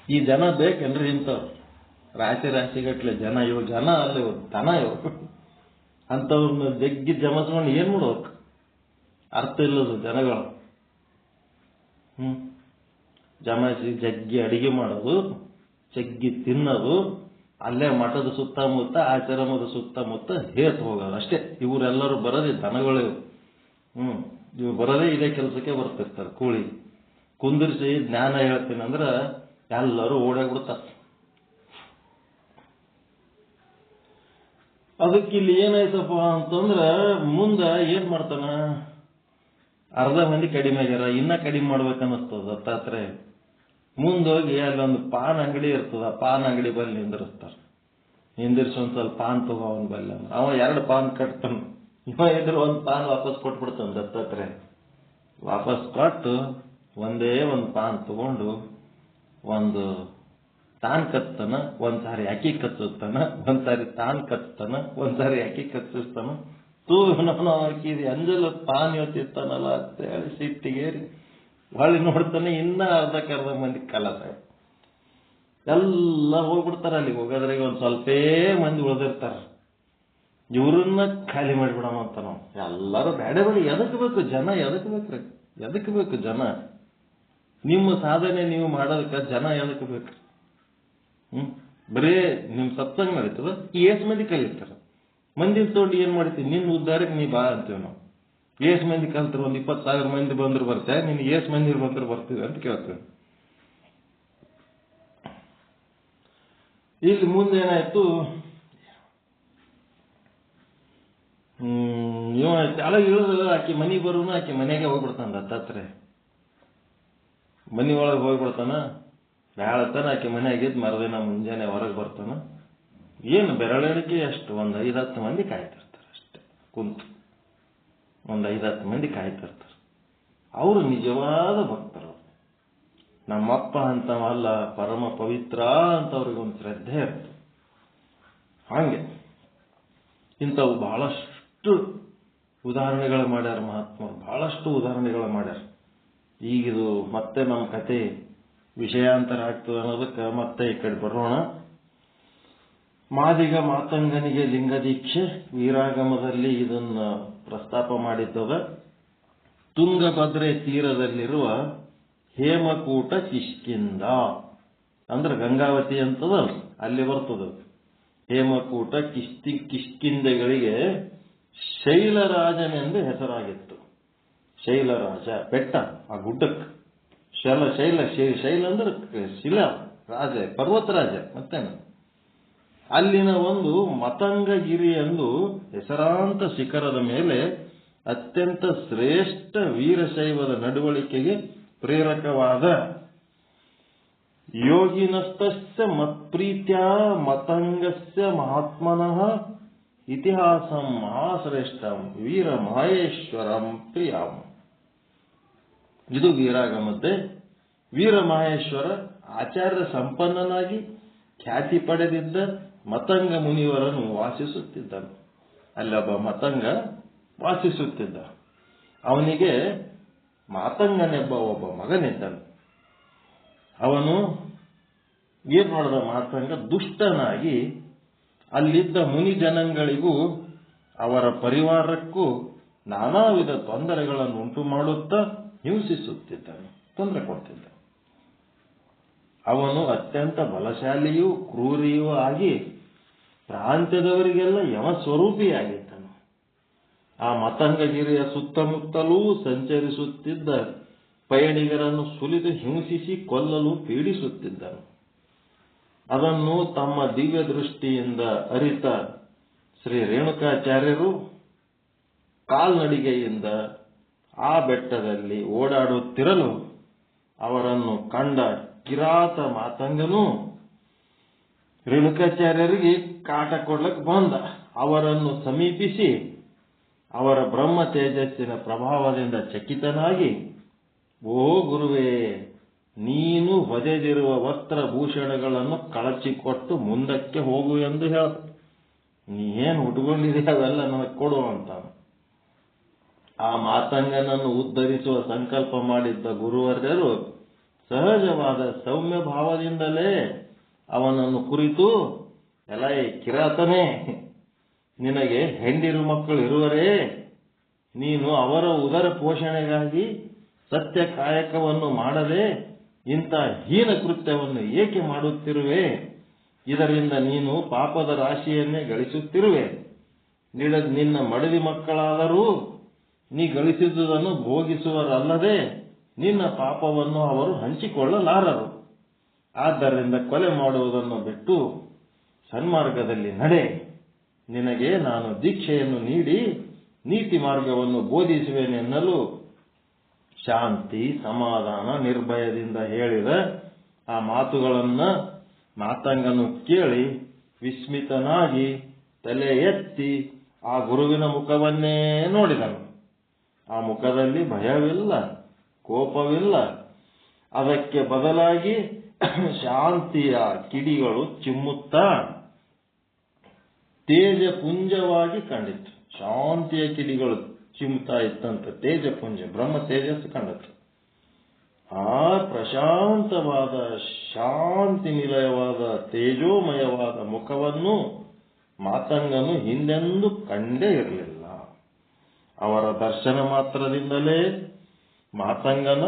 ಈ ಜನ ಬೇಕೇನ್ರಿ ಇಂಥವ್ರು? ರಾಶಿಗಟ್ಲೆ ಜನ, ಇವ್ ಜನ ಅಲ್ಲ, ಇವ್ ದನ. ಇವ್ ಅಂಥವ್ರನ್ನ ಜಗ್ಗಿ ಜಮಸ್ಕೊಂಡು ಏನ್ ಮಾಡ್ಬೇಕು? ಅರ್ಥ ಇಲ್ಲದು ಜನಗಳು. ಜಮಾಯಿಸಿ ಜಗ್ಗಿ ಅಡಿಗೆ ಮಾಡೋದು, ಜಗ್ಗಿ ತಿನ್ನೋದು, ಅಲ್ಲೇ ಮಠದ ಸುತ್ತಮುತ್ತ, ಆಶ್ರಮದ ಸುತ್ತಮುತ್ತ ಹೇತ್ ಹೋಗೋದು ಅಷ್ಟೇ. ಇವರೆಲ್ಲರೂ ಬರೋದೇ ದನಗಳು. ಇವು ಬರೋದೇ ಇದೇ ಕೆಲಸಕ್ಕೆ ಬರ್ತಿರ್ತಾರೆ. ಕೂಳಿ ಕುಂದಿರಿಸಿ ಜ್ಞಾನ ಹೇಳ್ತೀನಿ ಅಂದ್ರ ಎಲ್ಲರೂ ಓಡಾಗ್ಬಿಡ್ತಾರೆ. ಅದಕ್ಕೆ ಇಲ್ಲಿ ಏನಾಯ್ತಪ್ಪ ಅಂತಂದ್ರ, ಮುಂದ ಏನ್ ಮಾಡ್ತಾನ, ಅರ್ಧ ಮಂದಿ ಕಡಿಮೆ ಆಗ್ಯಾರ, ಇನ್ನ ಕಡಿಮೆ ಮಾಡ್ಬೇಕನ್ನಿಸ್ತದ ದತ್ತಾತ್ರೇಯ. ಮುಂದೋಗಿ ಅಲ್ಲೊಂದು ಪಾನ್ ಅಂಗಡಿ ಇರ್ತದ, ಪಾನ್ ಅಂಗಡಿ ಬಲ್ಲಿ ನಿಂದಿರ್ಸಿ ಒಂದ್ ಸ್ವಲ್ಪ ಪಾನ್ ತಗೋ ಅವನ್ ಬಲ್ಲಿ. ಅವ 2 ಪಾನ್ ಕಟ್ತಾನ, ಇವ ಇದ್ರೆ ಒಂದ್ ಪಾನ್ ವಾಪಸ್ ಕೊಟ್ಬಿಡ್ತಾನ ದತ್ತಾತ್ರೇಯ. ವಾಪಸ್ ಕೊಟ್ಟು ಒಂದೇ ಒಂದು ಪಾನ್ ತಗೊಂಡು ಒಂದು ತಾನ್ ಕತ್ತಾನ, ಒಂದ್ಸಾರಿ ಅಕ್ಕಿ ಕಚ್ಚಿಸ್ತಾನ, ಒಂದ್ಸಾರಿ ತಾನ್ ಕಚ್ತಾನ, ಒಂದ್ಸಾರಿ ಅಕ್ಕಿ ಕಚ್ಚಿಸ್ತಾನ. ಹಾಕಿದಿ ಅಂಜಲ ಪಾನ್ ಯೋಚಿಸ್ತಾನಲ್ಲ ಅಂತ ಹೇಳಿ ಸಿಟ್ಟಿಗೇರಿ ಹೊಳ್ಳಿ ನೋಡ್ತಾನೆ, ಇನ್ನ ಅರ್ಧ ಮಂದಿ ಕಲಸ ಎಲ್ಲ ಹೋಗ್ಬಿಡ್ತಾರ. ಅಲ್ಲಿ ಹೋಗೋದ್ರಾಗ ಒಂದ್ ಸ್ವಲ್ಪೇ ಮಂದಿ ಉಳಿದಿರ್ತಾರ. ಇವ್ರನ್ನ ಖಾಲಿ ಮಾಡಿಬಿಡೋಣ ಅಂತ ನಾವು ಎಲ್ಲರೂ ಬೇಡ. ಎದಕ್ ಬೇಕು ಜನ? ಎದಕ್ ಬೇಕು ಜನ? ನಿಮ್ಮ ಸಾಧನೆ ನೀವು ಮಾಡೋದಕ್ಕ ಜನ ಎದಕ್ ಬೇಕು? ಬರೇ ನಿಮ್ ಸತ್ಸಂಗ ನಡೀತದ, ಏಸ್ ಮಂದಿ ಕಲಿತಾರ. ಮಂದಿನ ತಗೊಂಡು ಏನ್ ಮಾಡ್ತೀವಿ? ನಿನ್ನ ಉದ್ದಾರಕ್ಕೆ ನೀ ಬಾ ಅಂತೀವಿ ನಾವು. ಏಸ್ ಮಂದಿ ಕಲ್ತಾರೆ? ಒಂದ್ 20,000 ಮಂದಿ ಬಂದ್ರು ಬರ್ತೆ, ನಿನ್ ಏಸ್ ಮಂದಿ ಬಂದ್ರು ಬರ್ತೀವಿ ಅಂತ ಕೇಳ್ತೀವಿ. ಇಲ್ಲಿ ಮುಂದೆ ಏನಾಯ್ತು, ಅಲ್ಲ ಇಳಿದು ಆಕಿ ಮನೆಗೆ ಬರೋನು, ಆಕಿ ಮನೆಗೆ ಹೋಗ್ಬಿಡ್ತಾನ ದತ್ತಾತ್ರೇಯ. ಮನಿ ಒಳಗೆ ಹೋಗ್ಬಿಡ್ತಾನ. ಹೇಳತ್ತಾನ, ಆಕಿ ಮನೆಯಾಗಿದ್ದು ಮರದಿನ ಮುಂಜಾನೆ ಹೊರಗೆ ಬರ್ತಾನ. ಏನು ಬೆರಳೆಣಿಕೆ ಅಷ್ಟು, ಒಂದು 5-10 ಮಂದಿ ಕಾಯ್ತಿರ್ತಾರೆ ಅಷ್ಟೇ ಕುಂತು. ಒಂದು 5-10 ಮಂದಿ ಕಾಯ್ತಿರ್ತಾರೆ. ಅವರು ನಿಜವಾದ ಭಕ್ತರು. ನಮ್ಮಪ್ಪ ಅಂತವಲ್ಲ, ಪರಮ ಪವಿತ್ರ ಅಂತ ಅವ್ರಿಗೊಂದು ಶ್ರದ್ಧೆ ಇರ್ತದೆ. ಹಾಗೆ ಇಂಥವು ಬಹಳಷ್ಟು ಉದಾಹರಣೆಗಳು ಮಾಡ್ಯಾರ ಮಹಾತ್ಮರು, ಬಹಳಷ್ಟು ಉದಾಹರಣೆಗಳು ಮಾಡ್ಯಾರ. ಈಗಿದು ಮತ್ತೆ ನಮ್ಮ ಕತೆ ವಿಷಯಾಂತರ ಆಗ್ತದೆ ಅನ್ನೋದಕ್ಕೆ ಮತ್ತೆ ಈ ಕಡೆ ಬರೋಣ. ಮಾದಿಗ ಮಾತಂಗನಿಗೆ ಲಿಂಗ ದೀಕ್ಷೆ ವೀರಾಗಮದಲ್ಲಿ ಇದನ್ನ ಪ್ರಸ್ತಾಪ ಮಾಡಿದ್ದದ. ತುಂಗಭದ್ರೆ ತೀರದಲ್ಲಿರುವ ಹೇಮಕೂಟ ಕಿಷ್ಕಿಂದ ಅಂದ್ರೆ ಗಂಗಾವತಿ ಅಂತದ, ಅಲ್ಲಿ ಬರ್ತದ. ಹೇಮಕೂಟ ಕಿಷ್ಕಿಂದೆಗಳಿಗೆ ಶೈಲರಾಜನೆಂದು ಹೆಸರಾಗಿತ್ತು. ಶೈಲರಾಜ ಬೆಟ್ಟ, ಆ ಗುಡ್ಡಕ್ಕೆ ಶೈಲ ಅಂದ್ರೆ ಶಿಲಾ ರಾಜ, ಪರ್ವತರಾಜ. ಮತ್ತೇನು ಅಲ್ಲಿನ ಒಂದು ಮತಂಗಗಿರಿ ಎಂದು ಹೆಸರಾಂತ ಶಿಖರದ ಮೇಲೆ ಅತ್ಯಂತ ಶ್ರೇಷ್ಠ ವೀರಶೈವದ ನಡವಳಿಕೆಗೆ ಪ್ರೇರಕವಾದ ಯೋಗಿನಸ್ತಸ್ಯ ಮತ್ಪ್ರೀತ್ಯ ಮತಂಗಸ್ಯ ಮಹಾತ್ಮನಃ ಇತಿಹಾಸಂ ಮಹಾಶ್ರೇಷ್ಠಂ ವೀರ ಮಹೇಶ್ವರಂ ಪ್ರಿಯಂ. ಇದು ವೀರಾಗಮತೆ. ವೀರ ಮಹೇಶ್ವರ ಆಚಾರ್ಯ ಸಂಪನ್ನನಾಗಿ ಖ್ಯಾತಿ ಪಡೆದಿದ್ದ ಮತಂಗ ಮುನಿವರನ್ನು ವಾಸಿಸುತ್ತಿದ್ದನು. ಅಲ್ಲೊಬ್ಬ ಮತಂಗ ವಾಸಿಸುತ್ತಿದ್ದ. ಅವನಿಗೆ ಮಾತಂಗನೆಂಬ ಒಬ್ಬ ಮಗನಿದ್ದನು. ಅವನು ಏನ್ ಮಾಡಿದ? ಮಾತಂಗ ದುಷ್ಟನಾಗಿ ಅಲ್ಲಿದ್ದ ಮುನಿ ಜನಗಳಿಗೂ ಅವರ ಪರಿವಾರಕ್ಕೂ ನಾನಾ ವಿಧ ತೊಂದರೆಗಳನ್ನು ಉಂಟು ಮಾಡುತ್ತಾ ಹಿಂಸಿಸುತ್ತಿದ್ದನು, ತೊಂದರೆ ಕೊಡ್ತಿದ್ದ. ಅವನು ಅತ್ಯಂತ ಬಲಶಾಲಿಯೂ ಕ್ರೂರಿಯೂ ಆಗಿ ಪ್ರಾಂತ್ಯದವರಿಗೆಲ್ಲ ಯಮ ಸ್ವರೂಪಿಯಾಗಿದ್ದನು. ಆ ಮತಂಗಗಿರಿಯ ಸುತ್ತಮುತ್ತಲೂ ಸಂಚರಿಸುತ್ತಿದ್ದ ಪಯಣಿಗರನ್ನು ಸುಲಿದು ಹಿಂಸಿಸಿ ಕೊಲ್ಲಲು ಪೀಡಿಸುತ್ತಿದ್ದನು. ಅದನ್ನು ತಮ್ಮ ದಿವ್ಯ ದೃಷ್ಟಿಯಿಂದ ಅರಿತ ಶ್ರೀ ರೇಣುಕಾಚಾರ್ಯರು ಕಾಲ್ನಡಿಗೆಯಿಂದ ಆ ಬೆಟ್ಟದಲ್ಲಿ ಓಡಾಡುತ್ತಿರಲು ಅವರನ್ನು ಕಂಡ ಕಿರಾತ ಮಾತಂಗನು ರೇಣುಕಾಚಾರ್ಯರಿಗೆ ಕಾಟ ಕೊಡ್ಲಕ್ಕೆ ಬಂದ. ಅವರನ್ನು ಸಮೀಪಿಸಿ ಅವರ ಬ್ರಹ್ಮ ತೇಜಸ್ಸಿನ ಪ್ರಭಾವದಿಂದ ಚಕಿತನಾಗಿ, ಓ ಗುರುವೇ, ನೀನು ಹೊದೆದಿರುವ ವಸ್ತ್ರಭೂಷಣಗಳನ್ನು ಕಳಚಿಕೊಟ್ಟು ಮುಂದಕ್ಕೆ ಹೋಗು ಎಂದು ಹೇಳ್ದ. ನೀನೇನು ಉಟ್ಕೊಂಡಿದೆಯ ಅವೆಲ್ಲ ನನಗೆ ಕೊಡು ಅಂತ. ಆ ಮಾತಂಗನನ್ನು ಉದ್ಧರಿಸುವ ಸಂಕಲ್ಪ ಮಾಡಿದ್ದ ಗುರುವರ್ಯರು ಸಹಜವಾದ ಸೌಮ್ಯ ಭಾವದಿಂದಲೇ ಅವನನ್ನು ಕುರಿತು, ಎಲೈ ಕಿರಾತನೇ, ನಿನಗೆ ಹೆಂಡಿರು ಮಕ್ಕಳು ಇರುವರೇ? ನೀನು ಅವರ ಉದರ ಪೋಷಣೆಗಾಗಿ ಸತ್ಯ ಕಾಯಕವನ್ನು ಮಾಡದೆ ಇಂಥ ಹೀನ ಕೃತ್ಯವನ್ನು ಏಕೆ ಮಾಡುತ್ತಿರುವೆ? ಇದರಿಂದ ನೀನು ಪಾಪದ ರಾಶಿಯನ್ನೇ ಗಳಿಸುತ್ತಿರುವೆ. ನಿನ್ನ ಮಡದಿ ಮಕ್ಕಳಾದರೂ ನೀ ಗಳಿಸಿದುದನ್ನು ಭೋಗಿಸುವರಲ್ಲದೆ ನಿನ್ನ ಪಾಪವನ್ನು ಅವರು ಹಂಚಿಕೊಳ್ಳಲಾರರು. ಆದ್ದರಿಂದ ಕೊಲೆ ಮಾಡುವುದನ್ನು ಬಿಟ್ಟು ಸನ್ಮಾರ್ಗದಲ್ಲಿ ನಡೆ. ನಿನಗೆ ನಾನು ದೀಕ್ಷೆಯನ್ನು ನೀಡಿ ನೀತಿ ಮಾರ್ಗವನ್ನು ಬೋಧಿಸುವೆನೆನ್ನಲು ಶಾಂತಿ, ಸಮಾಧಾನ, ನಿರ್ಭಯದಿಂದ ಹೇಳಿದ ಆ ಮಾತುಗಳನ್ನ ಮಾತಂಗನು ಕೇಳಿ ವಿಸ್ಮಿತನಾಗಿ ತಲೆ ಎತ್ತಿ ಆ ಗುರುವಿನ ಮುಖವನ್ನೇ ನೋಡಿದನು. ಆ ಮುಖದಲ್ಲಿ ಭಯವಿಲ್ಲ, ಕೋಪವಿಲ್ಲ. ಅದಕ್ಕೆ ಬದಲಾಗಿ ಶಾಂತಿಯ ಕಿಡಿಗಳು ಚಿಮ್ಮುತ್ತಾ ತೇಜಪುಂಜವಾಗಿ ಕಂಡಿತು. ಶಾಂತಿಯ ಕಿಡಿಗಳು ಚಿಮ್ಮುತ್ತಾ ಇತ್ತಂತ ತೇಜಪುಂಜ, ಬ್ರಹ್ಮ ತೇಜಸ್ಸು ಕಂಡಿತು. ಆ ಪ್ರಶಾಂತವಾದ, ಶಾಂತಿ ನಿಲಯವಾದ, ತೇಜೋಮಯವಾದ ಮುಖವನ್ನು ಮಾತಂಗನು ಹಿಂದೆಂದೂ ಕಂಡೇ ಇರಲಿಲ್ಲ. ಅವರ ದರ್ಶನ ಮಾತ್ರದಿಂದಲೇ ಮಾತಂಗನ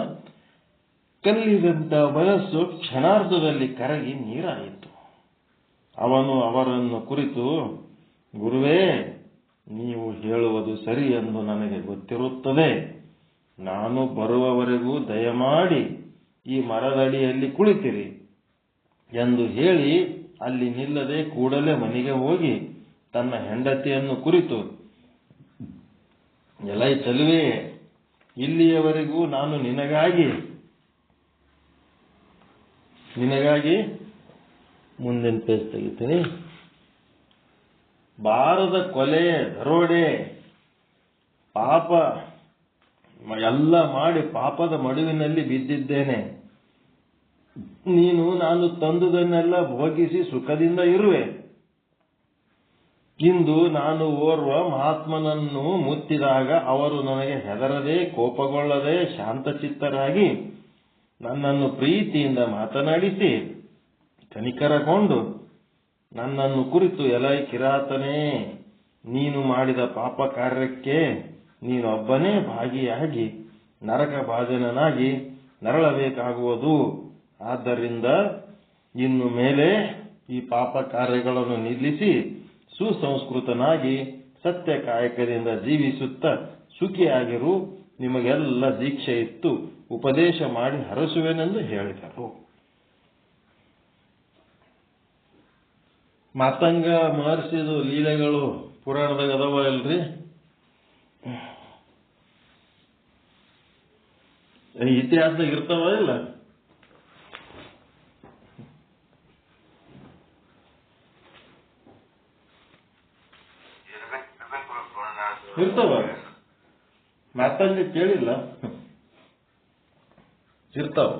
ಕಲ್ಲಿದಂತ ಮನಸ್ಸು ಕ್ಷಣಾರ್ಧದಲ್ಲಿ ಕರಗಿ ನೀರಾಯಿತು. ಅವನು ಅವರನ್ನು ಕುರಿತು, ಗುರುವೇ, ನೀವು ಹೇಳುವುದು ಸರಿ ಎಂದು ನನಗೆ ಗೊತ್ತಿರುತ್ತದೆ. ನಾನು ಬರುವವರೆಗೂ ದಯಮಾಡಿ ಈ ಮರದಡಿಯಲ್ಲಿ ಕುಳಿತಿರಿ ಎಂದು ಹೇಳಿ ಅಲ್ಲಿ ನಿಲ್ಲದೆ ಕೂಡಲೇ ಮನೆಗೆ ಹೋಗಿ ತನ್ನ ಹೆಂಡತಿಯನ್ನು ಕುರಿತು, ಎಲೈ ಚಲುವೆ, ಇಲ್ಲಿಯವರೆಗೂ ನಾನು ನಿನಗಾಗಿ ಮುಂದಿನ ಪೇಜ್ ತೆಗಿತೀನಿ. ಬಾರದ ಕೊಲೆ, ದರೋಡೆ, ಪಾಪ ಎಲ್ಲ ಮಾಡಿ ಪಾಪದ ಮಡುವಿನಲ್ಲಿ ಬಿದ್ದಿದ್ದೇನೆ. ನೀನು ನಾನು ತಂದುದನ್ನೆಲ್ಲ ಭೋಗಿಸಿ ಸುಖದಿಂದ ಇರುವೆ. ಇಂದು ನಾನು ಓರ್ವ ಮಹಾತ್ಮನನ್ನು ಮುತ್ತಿದಾಗ ಅವರು ನನಗೆ ಹೆದರದೆ, ಕೋಪಗೊಳ್ಳದೆ, ಶಾಂತಚಿತ್ತರಾಗಿ ನನ್ನನ್ನು ಪ್ರೀತಿಯಿಂದ ಮಾತನಾಡಿಸಿ ಕನಿಕರಗೊಂಡು ನನ್ನನ್ನು ಕುರಿತು, ಎಲೈ ಕಿರಾತನೇ, ನೀನು ಮಾಡಿದ ಪಾಪ ಕಾರ್ಯಕ್ಕೆ ನೀನೊಬ್ಬನೇ ಭಾಗಿಯಾಗಿ ನರಕ ಭಾಜನನಾಗಿ ನರಳಬೇಕಾಗುವುದು. ಆದ್ದರಿಂದ ಇನ್ನು ಮೇಲೆ ಈ ಪಾಪ ಕಾರ್ಯಗಳನ್ನು ನಿಲ್ಲಿಸಿ ಸುಸಂಸ್ಕೃತನಾಗಿ ಸತ್ಯ ಕಾಯಕದಿಂದ ಜೀವಿಸುತ್ತಾ ಸುಖಿಯಾಗಿರು. ನಿಮಗೆಲ್ಲ ದೀಕ್ಷೆ ಇತ್ತು ಉಪದೇಶ ಮಾಡಿ ಹರಸುವೆನೆಂದು ಹೇಳಿದರು. ಮಾತಂಗ ಮಹರ್ಷಿದು ಲೀಲೆಗಳು ಪುರಾಣದಾಗ ಅದಾವ ಇಲ್ರಿ? ಇತಿಹಾಸದಾಗ ಇರ್ತಾವ ಇಲ್ಲ? ಇರ್ತಾವ. ಮಾತಂಗ ಕೇಳಿಲ್ಲ, ಇರ್ತಾವ.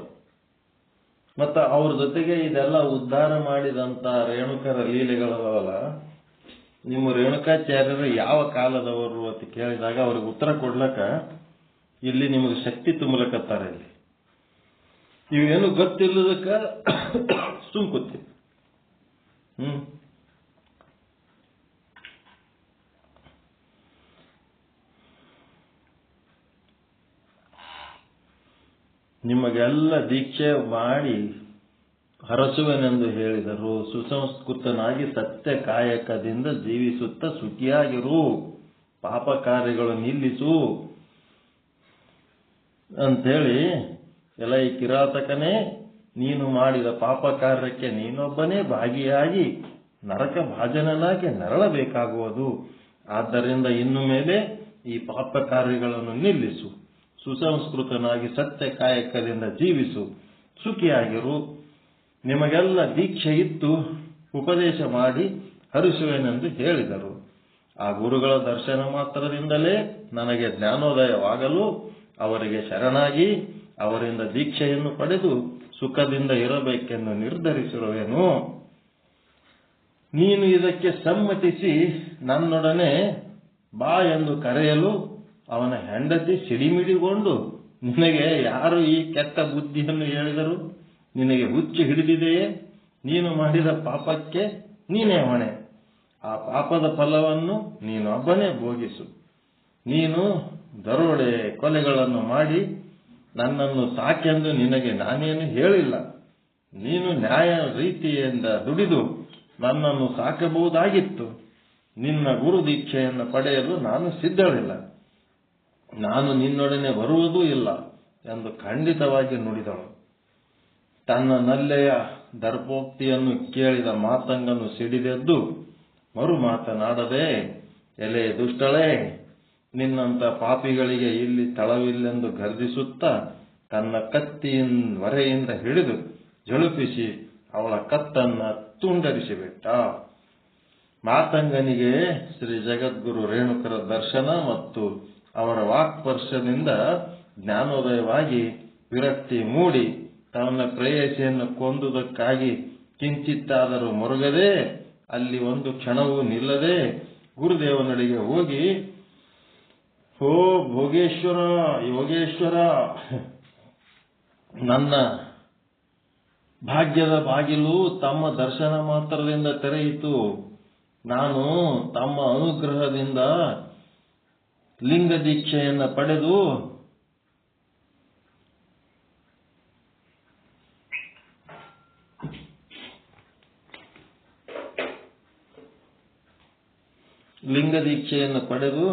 ಮತ್ತ ಅವ್ರ ಜೊತೆಗೆ ಇದೆಲ್ಲ ಉದ್ಧಾರ ಮಾಡಿದಂತ ರೇಣುಕರ ಲೀಲೆಗಳವಲ್ಲ, ನಿಮ್ಮ ರೇಣುಕಾಚಾರ್ಯರು ಯಾವ ಕಾಲದವರು ಅಂತ ಕೇಳಿದಾಗ ಅವ್ರಿಗೆ ಉತ್ತರ ಕೊಡ್ಲಕ್ಕ ಇಲ್ಲಿ ನಿಮಗೆ ಶಕ್ತಿ ತುಂಬಲಕತ್ತಾರ. ಇಲ್ಲಿ ಇವೇನು ಗೊತ್ತಿಲ್ಲದಕ್ಕ ಸುಮ್ಕುತ್ತಿ. ನಿಮಗೆಲ್ಲ ದೀಕ್ಷೆ ಮಾಡಿ ಹರಸುವೆನೆಂದು ಹೇಳಿದರು. ಸುಸಂಸ್ಕೃತನಾಗಿ ಸತ್ಯ ಕಾಯಕದಿಂದ ಜೀವಿಸುತ್ತ ಸುಖಿಯಾಗಿರು, ಪಾಪ ಕಾರ್ಯಗಳು ನಿಲ್ಲಿಸು ಅಂಥೇಳಿ, ಎಲ್ಲ ಈ ಕಿರಾತಕನೇ, ನೀನು ಮಾಡಿದ ಪಾಪ ಕಾರ್ಯಕ್ಕೆ ನೀನೊಬ್ಬನೇ ಭಾಗಿಯಾಗಿ ನರಕ ಭಾಜನನಾಗಿ ನರಳಬೇಕಾಗುವುದು. ಆದ್ದರಿಂದ ಇನ್ನು ಮೇಲೆ ಈ ಪಾಪ ಕಾರ್ಯಗಳನ್ನು ನಿಲ್ಲಿಸು, ಸುಸಂಸ್ಕೃತನಾಗಿ ಸತ್ಯ ಕಾಯಕದಿಂದ ಜೀವಿಸು, ಸುಖಿಯಾಗಿರು. ನಿಮಗೆಲ್ಲ ದೀಕ್ಷೆ ಇತ್ತು ಉಪದೇಶ ಮಾಡಿ ಹರಿಸುವೆನೆಂದು ಹೇಳಿದರು. ಆ ಗುರುಗಳ ದರ್ಶನ ಮಾತ್ರದಿಂದಲೇ ನನಗೆ ಜ್ಞಾನೋದಯವಾಗಲು ಅವರಿಗೆ ಶರಣಾಗಿ ಅವರಿಂದ ದೀಕ್ಷೆಯನ್ನು ಪಡೆದು ಸುಖದಿಂದ ಇರಬೇಕೆಂದು ನಿರ್ಧರಿಸಿರುವೆನು. ನೀನು ಇದಕ್ಕೆ ಸಮ್ಮತಿಸಿ ನನ್ನೊಡನೆ ಬಾ ಎಂದು ಕರೆಯಲು ಅವನ ಹೆಂಡತಿ ಸಿಡಿಮಿಡಿಗೊಂಡು, ನಿನಗೆ ಯಾರು ಈ ಕೆಟ್ಟ ಬುದ್ಧಿಯನ್ನು ಹೇಳಿದರು? ನಿನಗೆ ಹುಚ್ಚು ಹಿಡಿದಿದೆಯೇ? ನೀನು ಮಾಡಿದ ಪಾಪಕ್ಕೆ ನೀನೇ ಹೊಣೆ. ಆ ಪಾಪದ ಫಲವನ್ನು ನೀನೊಬ್ಬನೇ ಭೋಗಿಸು. ನೀನು ದರೋಡೆ ಕೊಲೆಗಳನ್ನು ಮಾಡಿ ನನ್ನನ್ನು ಸಾಕೆಂದು ನಿನಗೆ ನಾನೇನು ಹೇಳಿಲ್ಲ. ನೀನು ನ್ಯಾಯ ರೀತಿಯಿಂದ ದುಡಿದು ನನ್ನನ್ನು ಸಾಕಬಹುದಾಗಿತ್ತು. ನಿನ್ನ ಗುರು ದೀಕ್ಷೆಯನ್ನು ಪಡೆಯಲು ನಾನು ಸಿದ್ಧಳಿಲ್ಲ. ನಾನು ನಿನ್ನೊಡನೆ ಬರುವುದೂ ಇಲ್ಲ ಎಂದು ಖಂಡಿತವಾಗಿ ನುಡಿದಳು. ತನ್ನ ನಲ್ಲೆಯ ದರ್ಪೋಕ್ತಿಯನ್ನು ಕೇಳಿದ ಮಾತಂಗನು ಸಿಡಿದೆದ್ದು ಮರು ಮಾತನಾಡದೆ, ಎಲೆ ದುಷ್ಟಳೇ, ನಿನ್ನಂತ ಪಾಪಿಗಳಿಗೆ ಇಲ್ಲಿ ಸ್ಥಳವಿಲ್ಲೆಂದು ಗರ್ಜಿಸುತ್ತಾ ತನ್ನ ವರೆಯಿಂದ ಹಿಡಿದು ಜಳುಪಿಸಿ ಅವಳ ಕತ್ತನ್ನ ತುಂಡರಿಸಿಬಿಟ್ಟ. ಮಾತಂಗನಿಗೆ ಶ್ರೀ ಜಗದ್ಗುರು ರೇಣುಕರ ದರ್ಶನ ಮತ್ತು ಅವರ ವಾಕ್ಸ್ಪರ್ಶದಿಂದ ಜ್ಞಾನೋದಯವಾಗಿ ವಿರಕ್ತಿ ಮೂಡಿ ತನ್ನ ಪ್ರೇಯಸಿಯನ್ನು ಕೊಂದುದಕ್ಕಾಗಿ ಕಿಂಚಿತ್ತಾದರೂ ಮೊರಗದೆ, ಅಲ್ಲಿ ಒಂದು ಕ್ಷಣವೂ ನಿಲ್ಲದೆ ಗುರುದೇವನಡೆಗೆ ಹೋಗಿ, ಓ ಭೋಗೇಶ್ವರ, ಯೋಗೇಶ್ವರ, ನನ್ನ ಭಾಗ್ಯದ ಬಾಗಿಲು ತಮ್ಮ ದರ್ಶನ ಮಾತ್ರದಿಂದ ತೆರೆಯಿತು. ನಾನು ತಮ್ಮ ಅನುಗ್ರಹದಿಂದ ಲಿಂಗ ದೀಕ್ಷೆಯನ್ನು ಪಡೆದು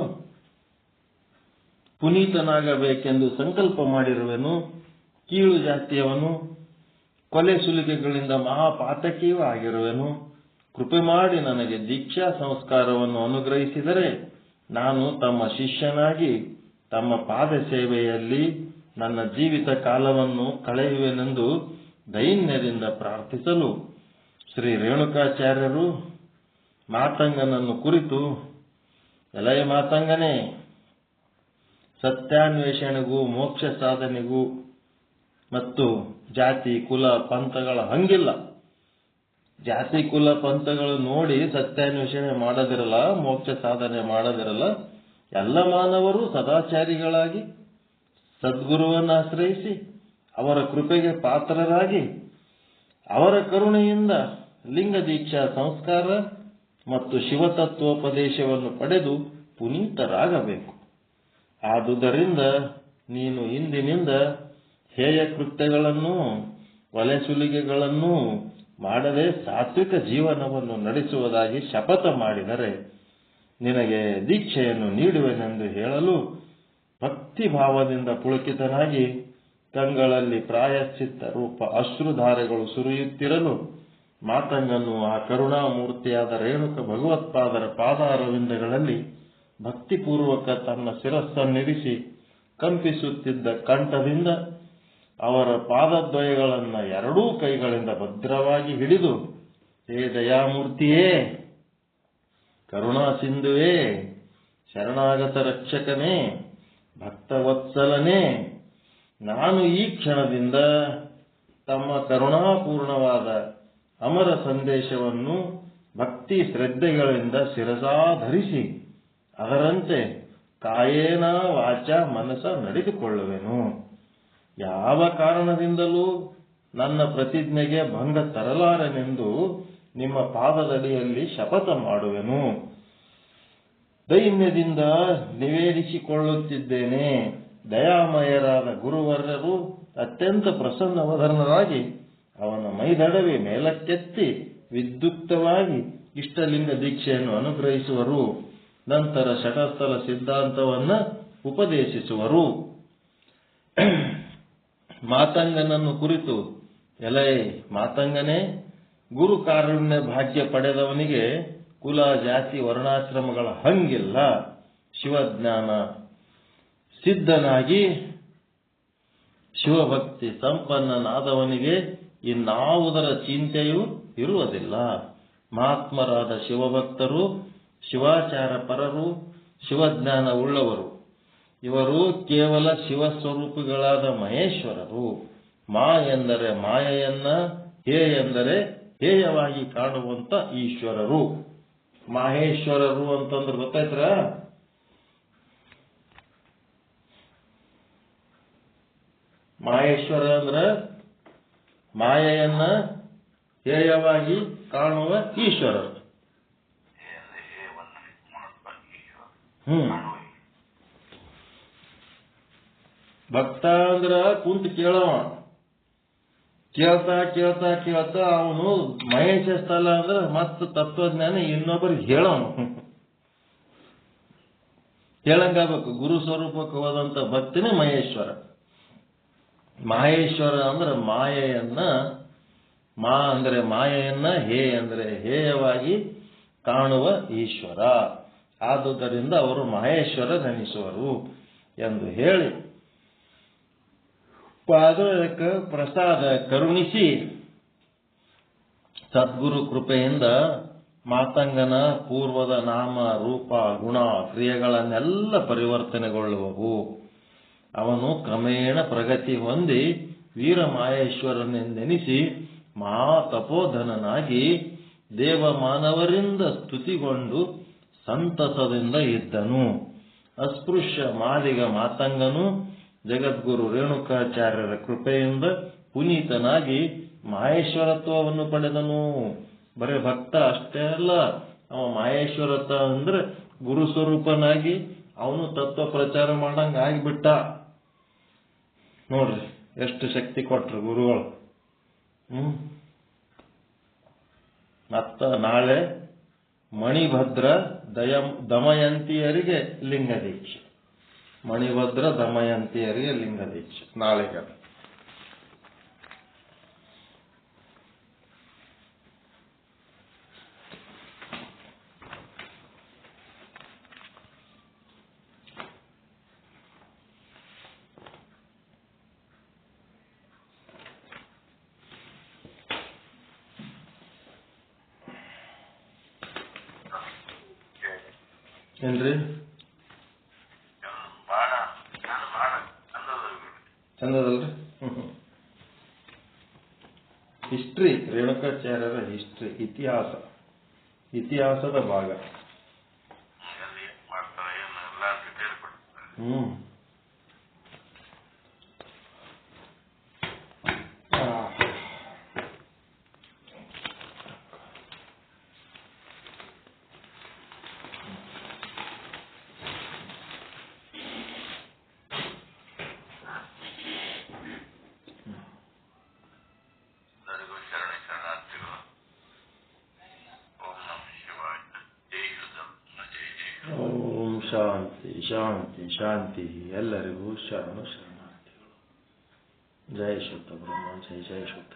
ಪುನೀತನಾಗಬೇಕೆಂದು ಸಂಕಲ್ಪ ಮಾಡಿರುವೆನು. ಕೀಳು ಜಾತಿಯವನು, ಕೊಲೆ ಸುಲಿಗೆಗಳಿಂದ ಮಹಾಪಾತಕಿಯೂ ಆಗಿರುವೆನು. ಕೃಪೆ ಮಾಡಿ ನನಗೆ ದೀಕ್ಷಾ ಸಂಸ್ಕಾರವನ್ನು ಅನುಗ್ರಹಿಸಿದರೆ ನಾನು ತಮ್ಮ ಶಿಷ್ಯನಾಗಿ ತಮ್ಮ ಪಾದ ಸೇವೆಯಲ್ಲಿ ನನ್ನ ಜೀವಿತ ಕಾಲವನ್ನು ಕಳೆಯುವೆನೆಂದು ದೈನ್ಯದಿಂದ ಪ್ರಾರ್ಥಿಸಲು ಶ್ರೀ ರೇಣುಕಾಚಾರ್ಯರು ಮಾತಂಗನನ್ನು ಕುರಿತು, ಎಲೆಯ ಮಾತಂಗನೇ, ಸತ್ಯಾನ್ವೇಷಣೆಗೂ ಮೋಕ್ಷ ಸಾಧನೆಗೂ ಮತ್ತು ಜಾತಿ ಕುಲ ಪಂಥಗಳ ಹಂಗಿಲ್ಲ. ಜಾತಿ ಕುಲ ಪಂಥಗಳು ನೋಡಿ ಸತ್ಯಾನ್ವೇಷಣೆ ಮಾಡದಿರಲ್ಲ, ಮೋಕ್ಷ ಸಾಧನೆ ಮಾಡದಿರಲ್ಲ. ಎಲ್ಲ ಮಾನವರು ಸದಾಚಾರಿಗಳಾಗಿ ಸದ್ಗುರುವನ್ನು ಆಶ್ರಯಿಸಿ ಅವರ ಕೃಪೆಗೆ ಪಾತ್ರರಾಗಿ ಅವರ ಕರುಣೆಯಿಂದ ಲಿಂಗ ದೀಕ್ಷಾ ಸಂಸ್ಕಾರ ಮತ್ತು ಶಿವತತ್ವೋಪದೇಶವನ್ನು ಪಡೆದು ಪುನೀತರಾಗಬೇಕು. ಆದುದರಿಂದ ನೀನು ಇಂದಿನಿಂದ ಹೇಯ ಕೃತ್ಯಗಳನ್ನು, ಒಲೆ ಸುಲಿಗೆಗಳನ್ನು ಮಾಡದೆ ಸಾತ್ವಿಕ ಜೀವನವನ್ನು ನಡೆಸುವುದಾಗಿ ಶಪಥ ಮಾಡಿದರೆ ನಿನಗೆ ದೀಕ್ಷೆಯನ್ನು ನೀಡುವೆನೆಂದು ಹೇಳಲು ಭಕ್ತಿಭಾವದಿಂದ ಪುಳಕಿತನಾಗಿ ಕಂಗಳಲ್ಲಿ ಪ್ರಾಯಶ್ಚಿತ್ತ ರೂಪ ಅಶ್ರುಧಾರೆಗಳು ಸುರಿಯುತ್ತಿರಲು ಮಾತಂಗನು ಆ ಕರುಣಾಮೂರ್ತಿಯಾದ ರೇಣುಕ ಭಗವತ್ಪಾದರ ಪಾದಾರವಿಂದಗಳಲ್ಲಿ ಭಕ್ತಿಪೂರ್ವಕ ತನ್ನ ಶಿರಸ್ಸನ್ನಿರಿಸಿ ಕಂಪಿಸುತ್ತಿದ್ದ ಕಂಠದಿಂದ ಅವರ ಪಾದದ್ವಯಗಳನ್ನು ಎರಡೂ ಕೈಗಳಿಂದ ಭದ್ರವಾಗಿ ಹಿಡಿದು, ಹೇ ದಯಾಮೂರ್ತಿಯೇ, ಕರುಣಾ ಸಿಂಧುವೇ, ಶರಣಾಗತ ರಕ್ಷಕನೇ, ಭಕ್ತವತ್ಸಲನೇ, ನಾನು ಈ ಕ್ಷಣದಿಂದ ತಮ್ಮ ಕರುಣಾಪೂರ್ಣವಾದ ಅಮರ ಸಂದೇಶವನ್ನು ಭಕ್ತಿ ಶ್ರದ್ಧೆಗಳಿಂದ ಶಿರಸಾಧರಿಸಿ ಅದರಂತೆ ಕಾಯೇನ ವಾಚ ಮನಸ ನಡೆದುಕೊಳ್ಳುವೆನು. ಯಾವ ಕಾರಣದಿಂದಲೂ ನನ್ನ ಪ್ರತಿಜ್ಞೆಗೆ ಭಂಗ ತರಲಾರೆನೆಂದು ನಿಮ್ಮ ಪಾದದಡಿಯಲ್ಲಿ ಶಪಥ ಮಾಡುವೆನು. ದೈನ್ಯದಿಂದ ನಿವೇದಿಸಿಕೊಳ್ಳುತ್ತಿದ್ದೇನೆ. ದಯಾಮಯರಾದ ಗುರುವರ್ಯರು ಅತ್ಯಂತ ಪ್ರಸನ್ನವದನರಾಗಿ ಅವನ ಮೈದಡವಿ ಮೇಲಕ್ಕೆತ್ತಿ ವಿದ್ಯುಕ್ತವಾಗಿ ಇಷ್ಟಲಿಂಗ ದೀಕ್ಷೆಯನ್ನು ಅನುಗ್ರಹಿಸುವರು. ನಂತರ ಶಟಸ್ಥಲ ಸಿದ್ಧಾಂತವನ್ನು ಉಪದೇಶಿಸುವರು. ಮಾತಂಗನನ್ನು ಕುರಿತು, ಎಲೈ ಮಾತಂಗನೇ, ಗುರು ಕಾರುಣ್ಯ ಭಾಗ್ಯ ಪಡೆದವನಿಗೆ ಕುಲ ಜಾತಿ ವರ್ಣಾಶ್ರಮಗಳ ಹಂಗಿಲ್ಲ. ಶಿವಜ್ಞಾನ ಸಿದ್ಧನಾಗಿ ಶಿವಭಕ್ತಿ ಸಂಪನ್ನನಾದವನಿಗೆ ಇನ್ನಾವುದರ ಚಿಂತೆಯೂ ಇರುವುದಿಲ್ಲ. ಮಹಾತ್ಮರಾದ ಶಿವಭಕ್ತರು, ಶಿವಾಚಾರ ಪರರು, ಶಿವಜ್ಞಾನ ಉಳ್ಳವರು. ಇವರು ಕೇವಲ ಶಿವಸ್ವರೂಪಿಗಳಾದ ಮಹೇಶ್ವರರು. ಮಾ ಎಂದರೆ ಮಾಯೆಯನ್ನ, ಹೇ ಎಂದರೆ ಹೇಯವಾಗಿ ಕಾಣುವಂತ ಈಶ್ವರರು. ಮಾಹೇಶ್ವರರು ಅಂತಂದ್ರೆ ಗೊತ್ತಾಯ್ತರ? ಮಾಹೇಶ್ವರ ಅಂದ್ರೆ ಮಾಯೆಯನ್ನ ಹೇಯವಾಗಿ ಕಾಣುವ ಈಶ್ವರರು. ಭಕ್ತ ಅಂದ್ರ ಕುಂತು ಕೇಳವ, ಕೇಳ್ತಾ ಕೇಳ್ತಾ ಕೇಳ್ತಾ ಅವನು ಮಹೇಶ ಸ್ಥಳ ಅಂದ್ರೆ ಮತ್ತ ತತ್ವಜ್ಞಾನ ಇನ್ನೊಬ್ಬರಿಗೆ ಹೇಳವನು. ಹೇಳಂಗಾಗಬೇಕು. ಗುರು ಸ್ವರೂಪಕ್ಕೆ ಹೋದಂತ ಭಕ್ತಿನೇ ಮಹೇಶ್ವರ. ಮಹೇಶ್ವರ ಅಂದ್ರೆ ಮಾಯೆಯನ್ನ, ಮಾ ಅಂದ್ರೆ ಮಾಯೆಯನ್ನ, ಹೇ ಅಂದ್ರೆ ಹೇಯವಾಗಿ ಕಾಣುವ ಈಶ್ವರ. ಆದುದರಿಂದ ಅವರು ಮಹೇಶ್ವರನೆನಿಸುವರು ಎಂದು ಹೇಳಿ ಪಾದಕ ಪ್ರಸಾದ ಕರುಣಿಸಿ ಸದ್ಗುರು ಕೃಪೆಯಿಂದ ಮಾತಂಗನ ಪೂರ್ವದ ನಾಮ ರೂಪ ಗುಣ ಕ್ರಿಯೆಗಳನ್ನೆಲ್ಲ ಪರಿವರ್ತನೆಗೊಳ್ಳುವವು. ಅವನು ಕ್ರಮೇಣ ಪ್ರಗತಿ ಹೊಂದಿ ವೀರಮಾಹೇಶ್ವರನೆಂದೆನಿಸಿ ಮಹಾತಪೋಧನನಾಗಿ ದೇವಮಾನವರಿಂದ ಸ್ತುತಿಗೊಂಡು ಸಂತಸದಿಂದ ಇದ್ದನು. ಅಸ್ಪೃಶ್ಯ ಮಾದಿಗ ಮಾತಂಗನು ಜಗದ್ಗುರು ರೇಣುಕಾಚಾರ್ಯರ ಕೃಪೆಯಿಂದ ಪುನೀತನಾಗಿ ಮಹೇಶ್ವರತ್ವವನ್ನು ಪಡೆದನು. ಬರೇ ಭಕ್ತ ಅಷ್ಟೇ ಅಲ್ಲ, ಅವ ಮಹೇಶ್ವರತ್ವ ಅಂದ್ರೆ ಗುರು ಸ್ವರೂಪನಾಗಿ ಅವನು ತತ್ವ ಪ್ರಚಾರ ಮಾಡಂಗ ಆಗಿಬಿಟ್ಟ. ನೋಡ್ರಿ ಎಷ್ಟು ಶಕ್ತಿ ಕೊಟ್ರು ಗುರುಗಳು. ಮತ್ತ ನಾಳೆ ಮಣಿಭದ್ರ ದಮಯಂತಿಯರಿಗೆ ಲಿಂಗ ದೀಕ್ಷೆ. ಮಣಿಭದ್ರ ದಮಯಂತಿಯರಿಗೆ ಲಿಂಗ ದೀಕ್ಷೆ ನಾಳೆಗೆ. ಏನ್ರಿ ಚಂದದಲ್ರಿ? ಹಿಸ್ಟ್ರಿ, ರೇಣುಕಾಚಾರ್ಯರ ಹಿಸ್ಟ್ರಿ, ಇತಿಹಾಸದ ಭಾಗ. ಶಾಂತಿ ಶಾಂತಿ ಶಾಂತಿ. ಎಲ್ಲರಿಗೂ ಶರಣು ಶರಣಾರ್ಥಿಗಳು. ಜಯ ಶುದ್ಧ ಬ್ರಹ್ಮ, ಜಯ ಜಯ ಶುದ್ಧ.